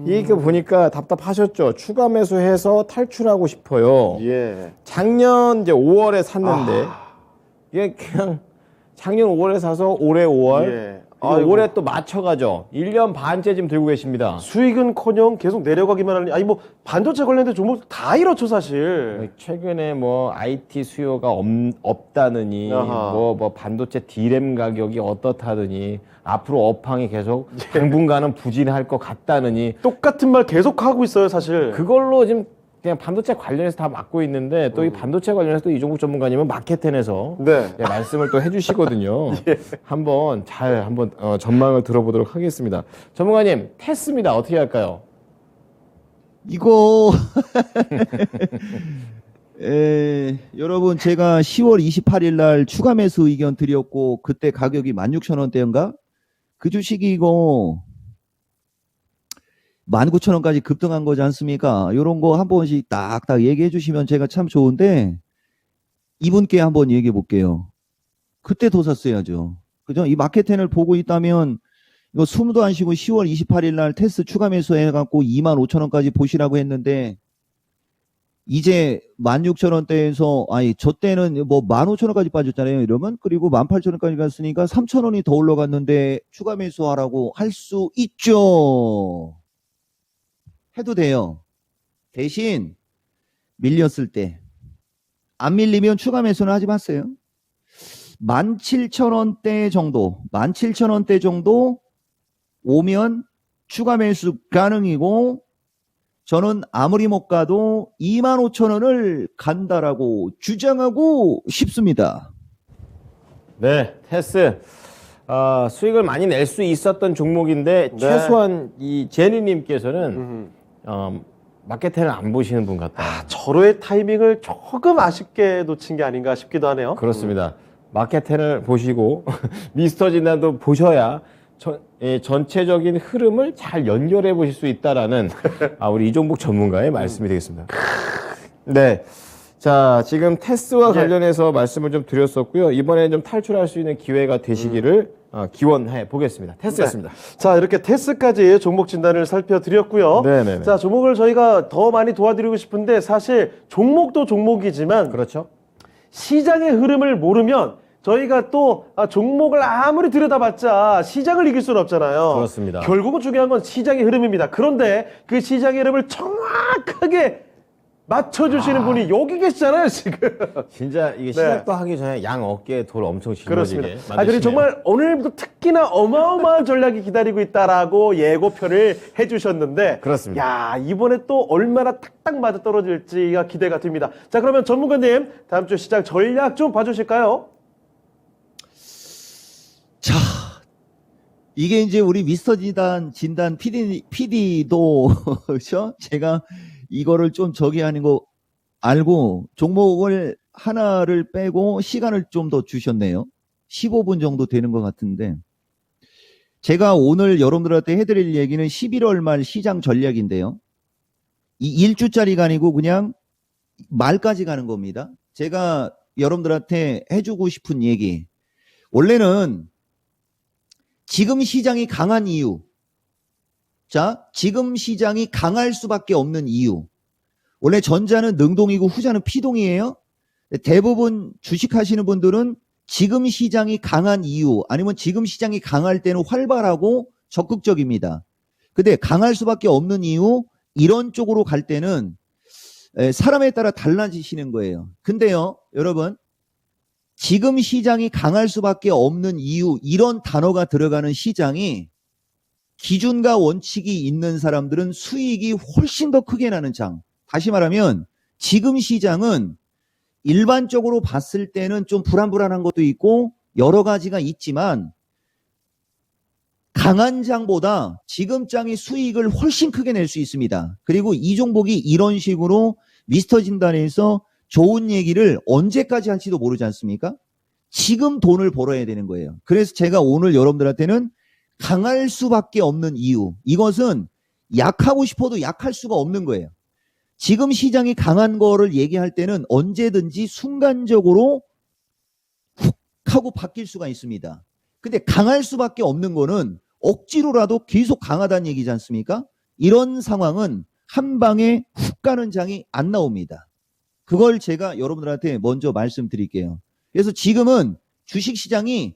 이거 보니까 답답하셨죠? 추가 매수해서 탈출하고 싶어요. 예. 작년 이제 5월에 샀는데 이게 그냥 작년 5월에 사서 올해 5월 예. 이거 아이고. 올해 또 맞춰가죠. 1년 반째 지금 들고 계십니다. 수익은커녕 계속 내려가기만 하니, 뭐 반도체 관련된 종목 다 이렇죠, 사실. 최근에 뭐 IT 수요가 없다느니 아하. 뭐 반도체 D램 가격이 어떻다느니 앞으로 업황이 계속 당분간은 부진할 것 같다느니 똑같은 말 계속 하고 있어요, 사실. 그걸로 지금 그냥 반도체 관련해서 다 막고 있는데 또 이 반도체 관련해서 또 이종국 전문가님은 마켓텐에서 네. 말씀을 또 해주시거든요. 한번 전망을 들어보도록 하겠습니다. 전문가님 테스입니다. 어떻게 할까요? 이거 여러분 제가 10월 28일 날 추가 매수 의견 드렸고 그때 가격이 16,000원대인가? 그 주식이 이거 19,000원까지 급등한 거지 않습니까? 요런 거 한 번씩 딱딱 얘기해 주시면 제가 참 좋은데 이분께 한번 얘기해 볼게요. 그때 더 샀어야죠. 그죠? 이 마켓텐을 보고 있다면 이거 숨도 안 쉬고 10월 28일 날 테스 추가 매수해 갖고 25,000원까지 보시라고 했는데 이제 16,000원대에서 저 때는 뭐 15,000원까지 빠졌잖아요. 이러면 그리고 18,000원까지 갔으니까 3,000원이 더 올라갔는데 추가 매수하라고 할 수 있죠. 해도 돼요. 대신 밀렸을 때 안 밀리면 추가 매수는 하지 마세요. 17,000원대 정도 오면 추가 매수 가능이고 저는 아무리 못 가도 25,000원을 간다라고 주장하고 싶습니다. 네, 테스 수익을 많이 낼 수 있었던 종목인데 네. 최소한 이 제니님께서는 마켓텐을 안 보시는 분 같다. 절호의 타이밍을 조금 아쉽게 놓친 게 아닌가 싶기도 하네요. 그렇습니다. 마켓텐을 보시고 미스터 진단도 보셔야 전체적인 흐름을 잘 연결해 보실 수 있다라는 우리 이종복 전문가의 말씀이 되겠습니다. 네. 자, 지금 테스와 관련해서 말씀을 좀 드렸었고요. 이번에 좀 탈출할 수 있는 기회가 되시기를 기원해 보겠습니다. 테스였습니다. 자, 이렇게 테스까지 종목 진단을 살펴드렸고요. 네네네. 자, 종목을 저희가 더 많이 도와드리고 싶은데 사실 종목도 종목이지만 그렇죠? 시장의 흐름을 모르면 저희가 또 종목을 아무리 들여다봤자 시장을 이길 수는 없잖아요. 그렇습니다. 결국은 중요한 건 시장의 흐름입니다. 그런데 그 시장의 흐름을 정확하게 맞춰주시는 분이 여기 계시잖아요, 지금. 진짜 이게 시작도 하기 전에 양 어깨에 돌 엄청 짊어지게 그렇습니다. 만드시네요. 그리고 정말 오늘부터 특히나 어마어마한 전략이 기다리고 있다라고 예고편을 해주셨는데, 그렇습니다. 야, 이번에 또 얼마나 탁탁 맞아 떨어질지가 기대가 됩니다. 자, 그러면 전문가님 다음 주 시장 전략 좀 봐주실까요? 자, 이게 이제 우리 미스터 진단 PD도 그렇죠? 제가 이거를 좀 저기 하는 거 알고 종목을 하나를 빼고 시간을 좀 더 주셨네요. 15분 정도 되는 것 같은데 제가 오늘 여러분들한테 해드릴 얘기는 11월 말 시장 전략인데요. 이 1주짜리가 아니고 그냥 말까지 가는 겁니다. 제가 여러분들한테 해주고 싶은 얘기. 원래는 지금 시장이 강한 이유. 자, 지금 시장이 강할 수밖에 없는 이유. 원래 전자는 능동이고 후자는 피동이에요. 대부분 주식하시는 분들은 지금 시장이 강한 이유, 아니면 지금 시장이 강할 때는 활발하고 적극적입니다. 근데 강할 수밖에 없는 이유, 이런 쪽으로 갈 때는 사람에 따라 달라지시는 거예요. 근데요, 여러분, 지금 시장이 강할 수밖에 없는 이유, 이런 단어가 들어가는 시장이 기준과 원칙이 있는 사람들은 수익이 훨씬 더 크게 나는 장. 다시 말하면 지금 시장은 일반적으로 봤을 때는 좀 불안불안한 것도 있고 여러 가지가 있지만 강한 장보다 지금 장이 수익을 훨씬 크게 낼 수 있습니다. 그리고 이 종목이 이런 식으로 미스터 진단에서 좋은 얘기를 언제까지 할지도 모르지 않습니까? 지금 돈을 벌어야 되는 거예요. 그래서 제가 오늘 여러분들한테는 강할 수밖에 없는 이유, 이것은 약하고 싶어도 약할 수가 없는 거예요. 지금 시장이 강한 거를 얘기할 때는 언제든지 순간적으로 훅 하고 바뀔 수가 있습니다. 근데 강할 수밖에 없는 거는 억지로라도 계속 강하다는 얘기지 않습니까? 이런 상황은 한 방에 훅 가는 장이 안 나옵니다. 그걸 제가 여러분들한테 먼저 말씀드릴게요. 그래서 지금은 주식시장이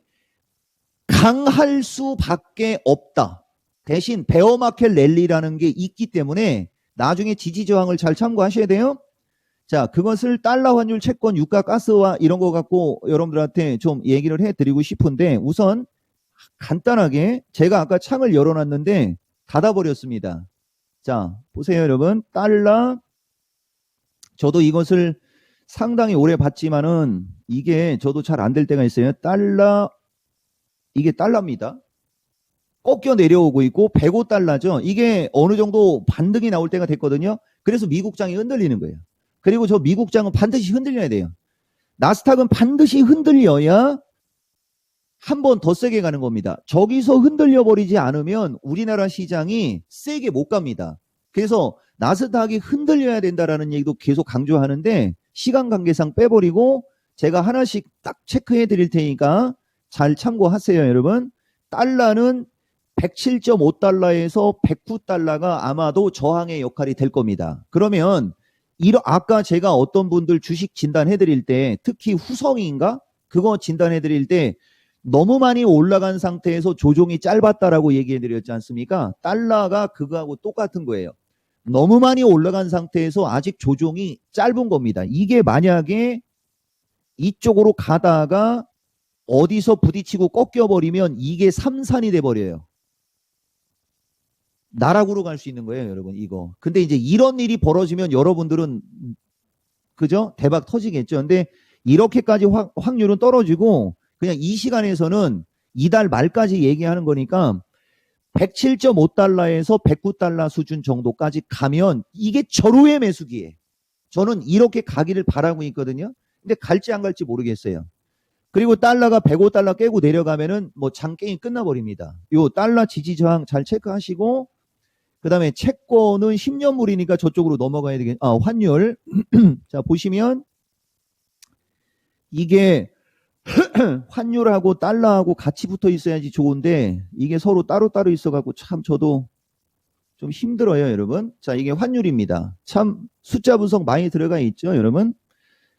강할 수밖에 없다. 대신 베어마켓 랠리라는 게 있기 때문에 나중에 지지저항을 잘 참고하셔야 돼요. 자, 그것을 달러 환율, 채권, 유가, 가스와 이런 거 갖고 여러분들한테 좀 얘기를 해드리고 싶은데, 우선 간단하게 제가 아까 창을 열어놨는데 닫아버렸습니다. 자, 보세요 여러분. 달러, 저도 이것을 상당히 오래 봤지만은 이게 저도 잘 안 될 때가 있어요. 달러, 이게 달러입니다. 꺾여 내려오고 있고 105달러죠. 이게 어느 정도 반등이 나올 때가 됐거든요. 그래서 미국장이 흔들리는 거예요. 그리고 저 미국장은 반드시 흔들려야 돼요. 나스닥은 반드시 흔들려야 한 번 더 세게 가는 겁니다. 저기서 흔들려 버리지 않으면 우리나라 시장이 세게 못 갑니다. 그래서 나스닥이 흔들려야 된다라는 얘기도 계속 강조하는데 시간 관계상 빼버리고 제가 하나씩 딱 체크해 드릴 테니까 잘 참고하세요, 여러분. 달러는 107.5달러에서 109달러가 아마도 저항의 역할이 될 겁니다. 그러면 아까 제가 어떤 분들 주식 진단해 드릴 때, 특히 후성인가? 그거 진단해 드릴 때 너무 많이 올라간 상태에서 조종이 짧았다라고 얘기해 드렸지 않습니까? 달러가 그거하고 똑같은 거예요. 너무 많이 올라간 상태에서 아직 조종이 짧은 겁니다. 이게 만약에 이쪽으로 가다가 어디서 부딪히고 꺾여버리면 이게 삼산이 돼버려요. 나락으로 갈 수 있는 거예요, 여러분, 이거. 근데 이제 이런 일이 벌어지면 여러분들은, 그죠? 대박 터지겠죠. 근데 이렇게까지 확률은 떨어지고, 그냥 이 시간에서는 이달 말까지 얘기하는 거니까 107.5달러에서 109달러 수준 정도까지 가면 이게 절호의 매수기에 저는 이렇게 가기를 바라고 있거든요. 근데 갈지 안 갈지 모르겠어요. 그리고 달러가 105달러 깨고 내려가면은 뭐 장게임 끝나버립니다. 요 달러 지지 저항 잘 체크하시고, 그 다음에 채권은 10년물이니까 저쪽으로 넘어가야 되겠, 환율. 자, 보시면 이게 환율하고 달러하고 같이 붙어 있어야지 좋은데 이게 서로 따로따로 있어갖고 참 저도 좀 힘들어요, 여러분. 자, 이게 환율입니다. 참 숫자 분석 많이 들어가 있죠, 여러분.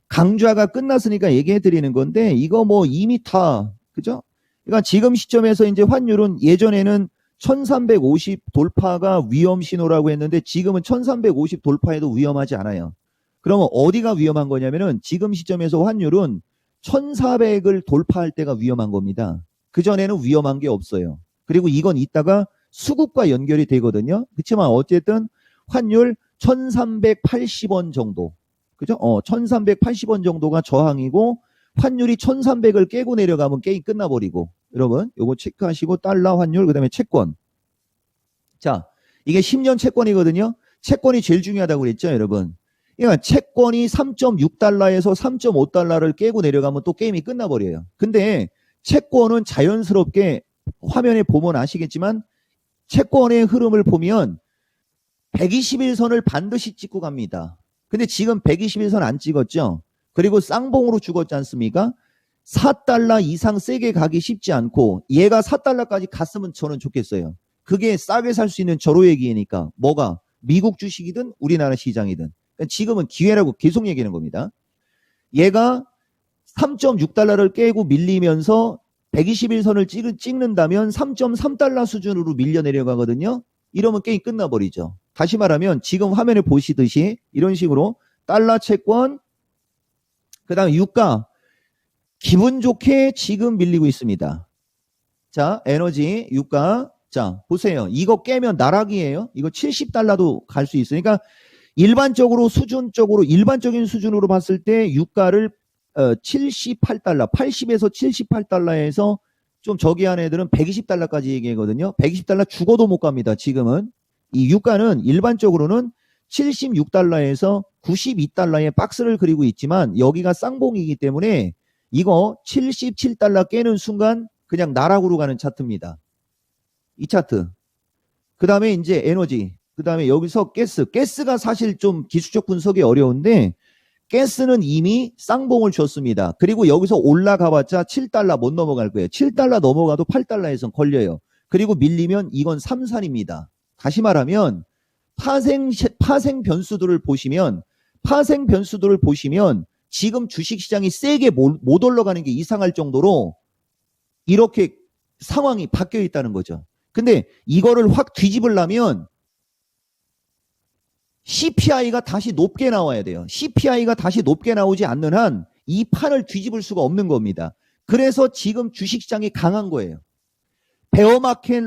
강좌가 끝났으니까 얘기해 드리는 건데 이거 뭐 이미 다, 그죠? 그러니까 지금 시점에서 이제 환율은 예전에는 1350 돌파가 위험 신호라고 했는데 지금은 1350 돌파해도 위험하지 않아요. 그러면 어디가 위험한 거냐면은 지금 시점에서 환율은 1400을 돌파할 때가 위험한 겁니다. 그전에는 위험한 게 없어요. 그리고 이건 이따가 수급과 연결이 되거든요. 그렇지만 어쨌든 환율 1380원 정도, 그죠? 1380원 정도가 저항이고 환율이 1300을 깨고 내려가면 게임 끝나버리고, 여러분 요거 체크하시고 달러 환율, 그 다음에 채권. 자, 이게 10년 채권이거든요. 채권이 제일 중요하다고 그랬죠, 여러분. 그러니까 채권이 3.6달러에서 3.5달러를 깨고 내려가면 또 게임이 끝나버려요. 근데 채권은 자연스럽게 화면에 보면 아시겠지만 채권의 흐름을 보면 121선을 반드시 찍고 갑니다. 근데 지금 121선 안 찍었죠? 그리고 쌍봉으로 죽었지 않습니까? 4달러 이상 세게 가기 쉽지 않고 얘가 4달러까지 갔으면 저는 좋겠어요. 그게 싸게 살 수 있는 절호의 기회니까. 뭐가? 미국 주식이든 우리나라 시장이든. 그러니까 지금은 기회라고 계속 얘기하는 겁니다. 얘가 3.6달러를 깨고 밀리면서 121선을 찍는다면 3.3달러 수준으로 밀려 내려가거든요. 이러면 게임 끝나버리죠. 다시 말하면 지금 화면에 보시듯이 이런 식으로 달러 채권, 그 다음에 유가 기분 좋게 지금 밀리고 있습니다. 자, 에너지, 유가. 자, 보세요. 이거 깨면 나락이에요. 이거 70달러도 갈 수 있으니까 일반적으로 일반적인 수준으로 봤을 때 유가를 78달러, 80에서 78달러에서 좀 저기 한 애들은 120달러까지 얘기하거든요. 120달러 죽어도 못 갑니다. 지금은. 이 유가는 일반적으로는 76달러에서 92달러의 박스를 그리고 있지만 여기가 쌍봉이기 때문에 이거 77달러 깨는 순간 그냥 나락으로 가는 차트입니다. 이 차트. 그 다음에 이제 에너지. 그 다음에 여기서 가스. 가스가 사실 좀 기술적 분석이 어려운데 가스는 이미 쌍봉을 줬습니다. 그리고 여기서 올라가봤자 7달러 못 넘어갈 거예요. 7달러 넘어가도 8달러에선 걸려요. 그리고 밀리면 이건 삼산입니다. 다시 말하면 파생 변수들을 보시면 지금 주식시장이 세게 못 올라가는 게 이상할 정도로 이렇게 상황이 바뀌어 있다는 거죠. 근데 이거를 확 뒤집으려면 CPI가 다시 높게 나와야 돼요. CPI가 다시 높게 나오지 않는 한 이 판을 뒤집을 수가 없는 겁니다. 그래서 지금 주식시장이 강한 거예요. 베어마켓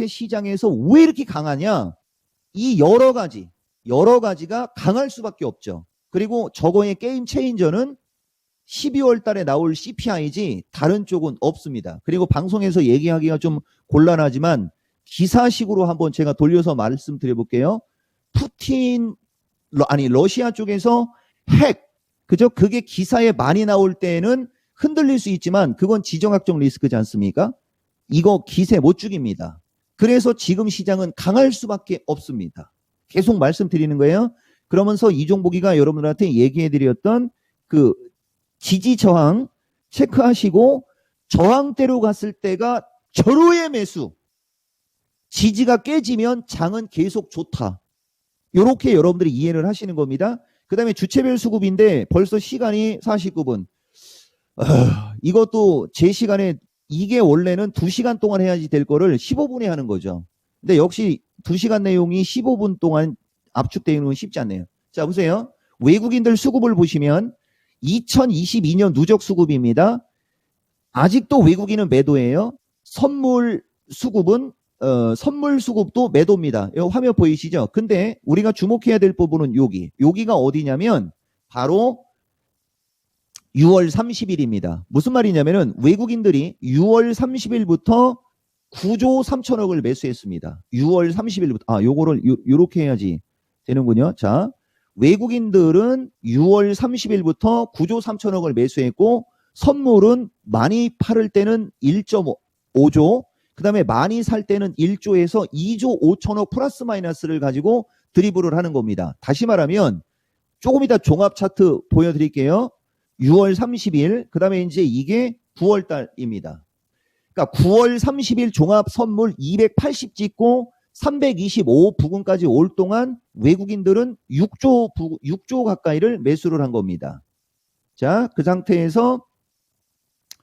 시장에서 왜 이렇게 강하냐? 이 여러 가지가 강할 수밖에 없죠. 그리고 저거의 게임 체인저는 12월 달에 나올 CPI지 다른 쪽은 없습니다. 그리고 방송에서 얘기하기가 좀 곤란하지만 기사식으로 한번 제가 돌려서 말씀드려 볼게요. 러시아 쪽에서 그죠? 그게 기사에 많이 나올 때는 흔들릴 수 있지만 그건 지정학적 리스크지 않습니까? 이거 기세 못 죽입니다. 그래서 지금 시장은 강할 수밖에 없습니다. 계속 말씀드리는 거예요. 그러면서 이종복이가 여러분들한테 얘기해드렸던 그 지지 저항 체크하시고 저항대로 갔을 때가 절호의 매수. 지지가 깨지면 장은 계속 좋다. 이렇게 여러분들이 이해를 하시는 겁니다. 그 다음에 주체별 수급인데 벌써 시간이 49분. 이것도 제 시간에 이게 원래는 2시간 동안 해야지 될 거를 15분에 하는 거죠. 근데 역시 2시간 내용이 15분 동안 압축되는 건 쉽지 않네요. 자, 보세요. 외국인들 수급을 보시면 2022년 누적 수급입니다. 아직도 외국인은 매도예요. 선물 수급도 매도입니다. 이 화면 보이시죠? 근데 우리가 주목해야 될 부분은 여기가 어디냐면 바로 6월 30일입니다. 무슨 말이냐면은 외국인들이 6월 30일부터 9조 3천억을 매수했습니다. 6월 30일부터 요거를 요렇게 해야지 되는군요. 자, 외국인들은 6월 30일부터 9조 3천억을 매수했고 선물은 많이 팔을 때는 1.5조, 그 다음에 많이 살 때는 1조에서 2조 5천억 플러스 마이너스를 가지고 드리블을 하는 겁니다. 다시 말하면 조금 이따 종합 차트 보여드릴게요. 6월 30일, 그 다음에 이제 이게 9월 달입니다. 그러니까 9월 30일 종합 선물 280 찍고 325 부근까지 올 동안 외국인들은 6조 가까이를 매수를 한 겁니다. 자, 그 상태에서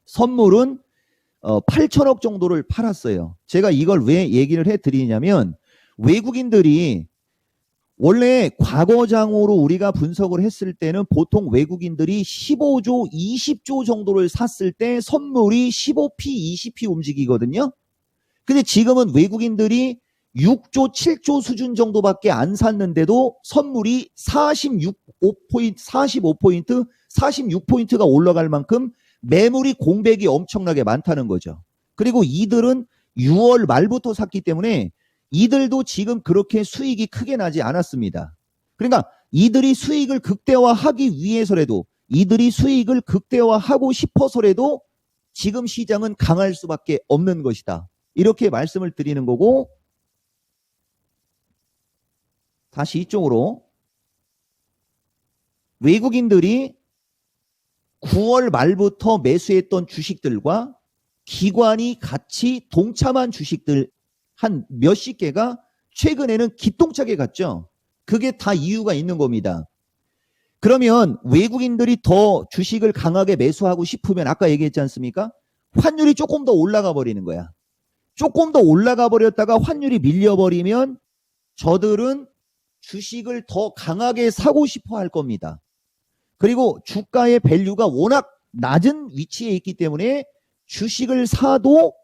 선물은 8천억 정도를 팔았어요. 제가 이걸 왜 얘기를 해드리냐면 외국인들이 원래 과거장으로 우리가 분석을 했을 때는 보통 외국인들이 15조, 20조 정도를 샀을 때 선물이 15p, 20p 움직이거든요. 근데 지금은 외국인들이 6조, 7조 수준 정도밖에 안 샀는데도 선물이 45포인트, 46포인트가 올라갈 만큼 매물이 공백이 엄청나게 많다는 거죠. 그리고 이들은 6월 말부터 샀기 때문에 이들도 지금 그렇게 수익이 크게 나지 않았습니다. 그러니까 이들이 수익을 극대화하기 위해서라도 이들이 수익을 극대화하고 싶어서라도 지금 시장은 강할 수밖에 없는 것이다. 이렇게 말씀을 드리는 거고 다시 이쪽으로 외국인들이 9월 말부터 매수했던 주식들과 기관이 같이 동참한 주식들 한 몇십 개가 최근에는 기똥차게 갔죠. 그게 다 이유가 있는 겁니다. 그러면 외국인들이 더 주식을 강하게 매수하고 싶으면 아까 얘기했지 않습니까? 환율이 조금 더 올라가 버리는 거야. 조금 더 올라가 버렸다가 환율이 밀려버리면 저들은 주식을 더 강하게 사고 싶어 할 겁니다. 그리고 주가의 밸류가 워낙 낮은 위치에 있기 때문에 주식을 사도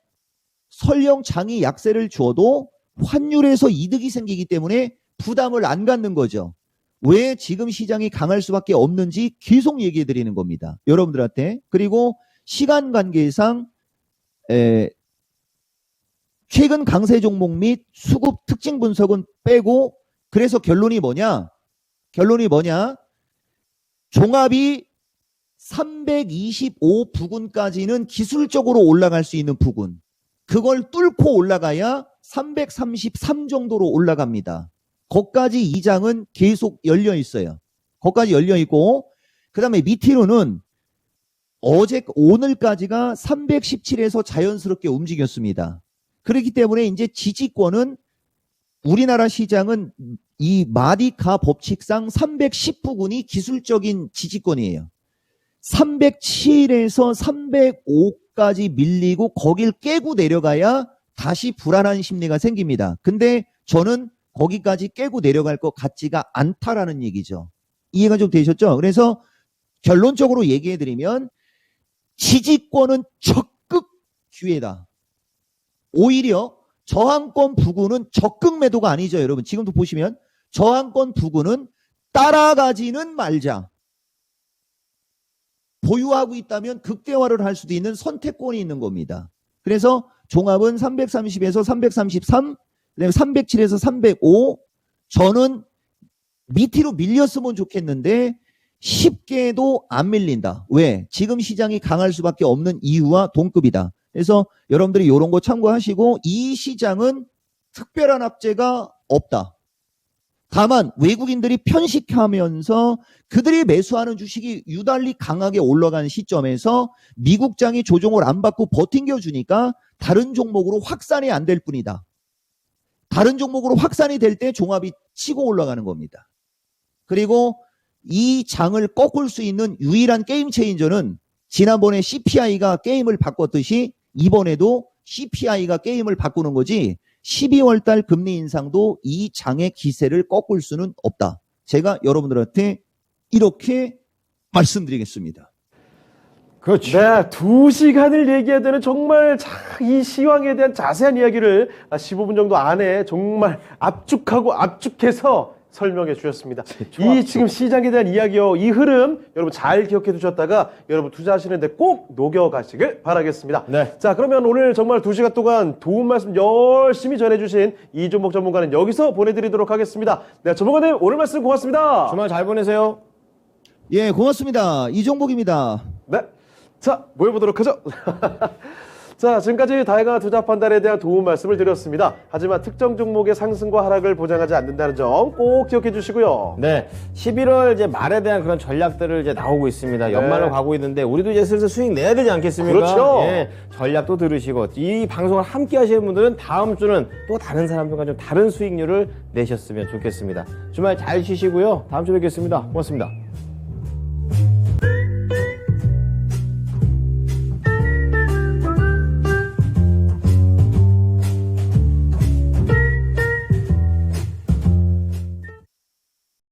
설령 장이 약세를 줘도 환율에서 이득이 생기기 때문에 부담을 안 갖는 거죠. 왜 지금 시장이 강할 수밖에 없는지 계속 얘기해 드리는 겁니다. 여러분들한테. 그리고 시간 관계상 최근 강세 종목 및 수급 특징 분석은 빼고 그래서 결론이 뭐냐? 종합이 325 부근까지는 기술적으로 올라갈 수 있는 부근. 그걸 뚫고 올라가야 333 정도로 올라갑니다. 거기까지 이 장은 계속 열려 있어요. 거기까지 열려 있고 그 다음에 밑으로는 오늘까지가 317에서 자연스럽게 움직였습니다. 그렇기 때문에 이제 지지권은 우리나라 시장은 이 마디카 법칙상 310 부근이 기술적인 지지권이에요. 307에서 305까지 밀리고 거길 깨고 내려가야 다시 불안한 심리가 생깁니다. 근데 저는 거기까지 깨고 내려갈 것 같지가 않다라는 얘기죠. 이해가 좀 되셨죠? 그래서 결론적으로 얘기해드리면 지지권은 적극 기회다. 오히려 저항권 부근은 적극 매도가 아니죠. 여러분 지금도 보시면 저항권 부근은 따라가지는 말자. 보유하고 있다면 극대화를 할 수도 있는 선택권이 있는 겁니다. 그래서 종합은 330에서 333, 그다음에 307에서 305. 저는 밑으로 밀렸으면 좋겠는데 쉽게도 안 밀린다. 왜? 지금 시장이 강할 수밖에 없는 이유와 동급이다. 그래서 여러분들이 이런 거 참고하시고 이 시장은 특별한 압제가 없다. 다만 외국인들이 편식하면서 그들이 매수하는 주식이 유달리 강하게 올라간 시점에서 미국장이 조정을 안 받고 버팅겨주니까 다른 종목으로 확산이 안 될 뿐이다. 다른 종목으로 확산이 될 때 종합이 치고 올라가는 겁니다. 그리고 이 장을 꺾을 수 있는 유일한 게임 체인저는 지난번에 CPI가 게임을 바꿨듯이 이번에도 CPI가 게임을 바꾸는 거지 12월 달 금리 인상도 이 장의 기세를 꺾을 수는 없다. 제가 여러분들한테 이렇게 말씀드리겠습니다. 그렇죠. 네, 2시간을 얘기해야 되는 정말 이 시황에 대한 자세한 이야기를 15분 정도 안에 정말 압축해서 설명해 주셨습니다. 이 지금 시장에 대한 이야기요, 이 흐름 여러분 잘 기억해 두셨다가 여러분 투자하시는데 꼭 녹여가시길 바라겠습니다. 네. 자, 그러면 오늘 정말 2시간 동안 도움 말씀 열심히 전해주신 이종목 전문가는 여기서 보내드리도록 하겠습니다. 네, 전문가님 오늘 말씀 고맙습니다. 주말 잘 보내세요. 예, 고맙습니다. 이종복입니다. 네. 자, 모여보도록 하죠. 자, 지금까지 다양한 투자 판단에 대한 도움 말씀을 드렸습니다. 하지만 특정 종목의 상승과 하락을 보장하지 않는다는 점 꼭 기억해 주시고요. 네, 11월 이제 말에 대한 그런 전략들을 이제 나오고 있습니다. 연말로 네. 가고 있는데 우리도 이제 슬슬 수익 내야 되지 않겠습니까? 그렇죠. 예, 전략도 들으시고 이 방송을 함께 하시는 분들은 다음 주는 또 다른 사람들과 좀 다른 수익률을 내셨으면 좋겠습니다. 주말 잘 쉬시고요. 다음 주에 뵙겠습니다. 고맙습니다.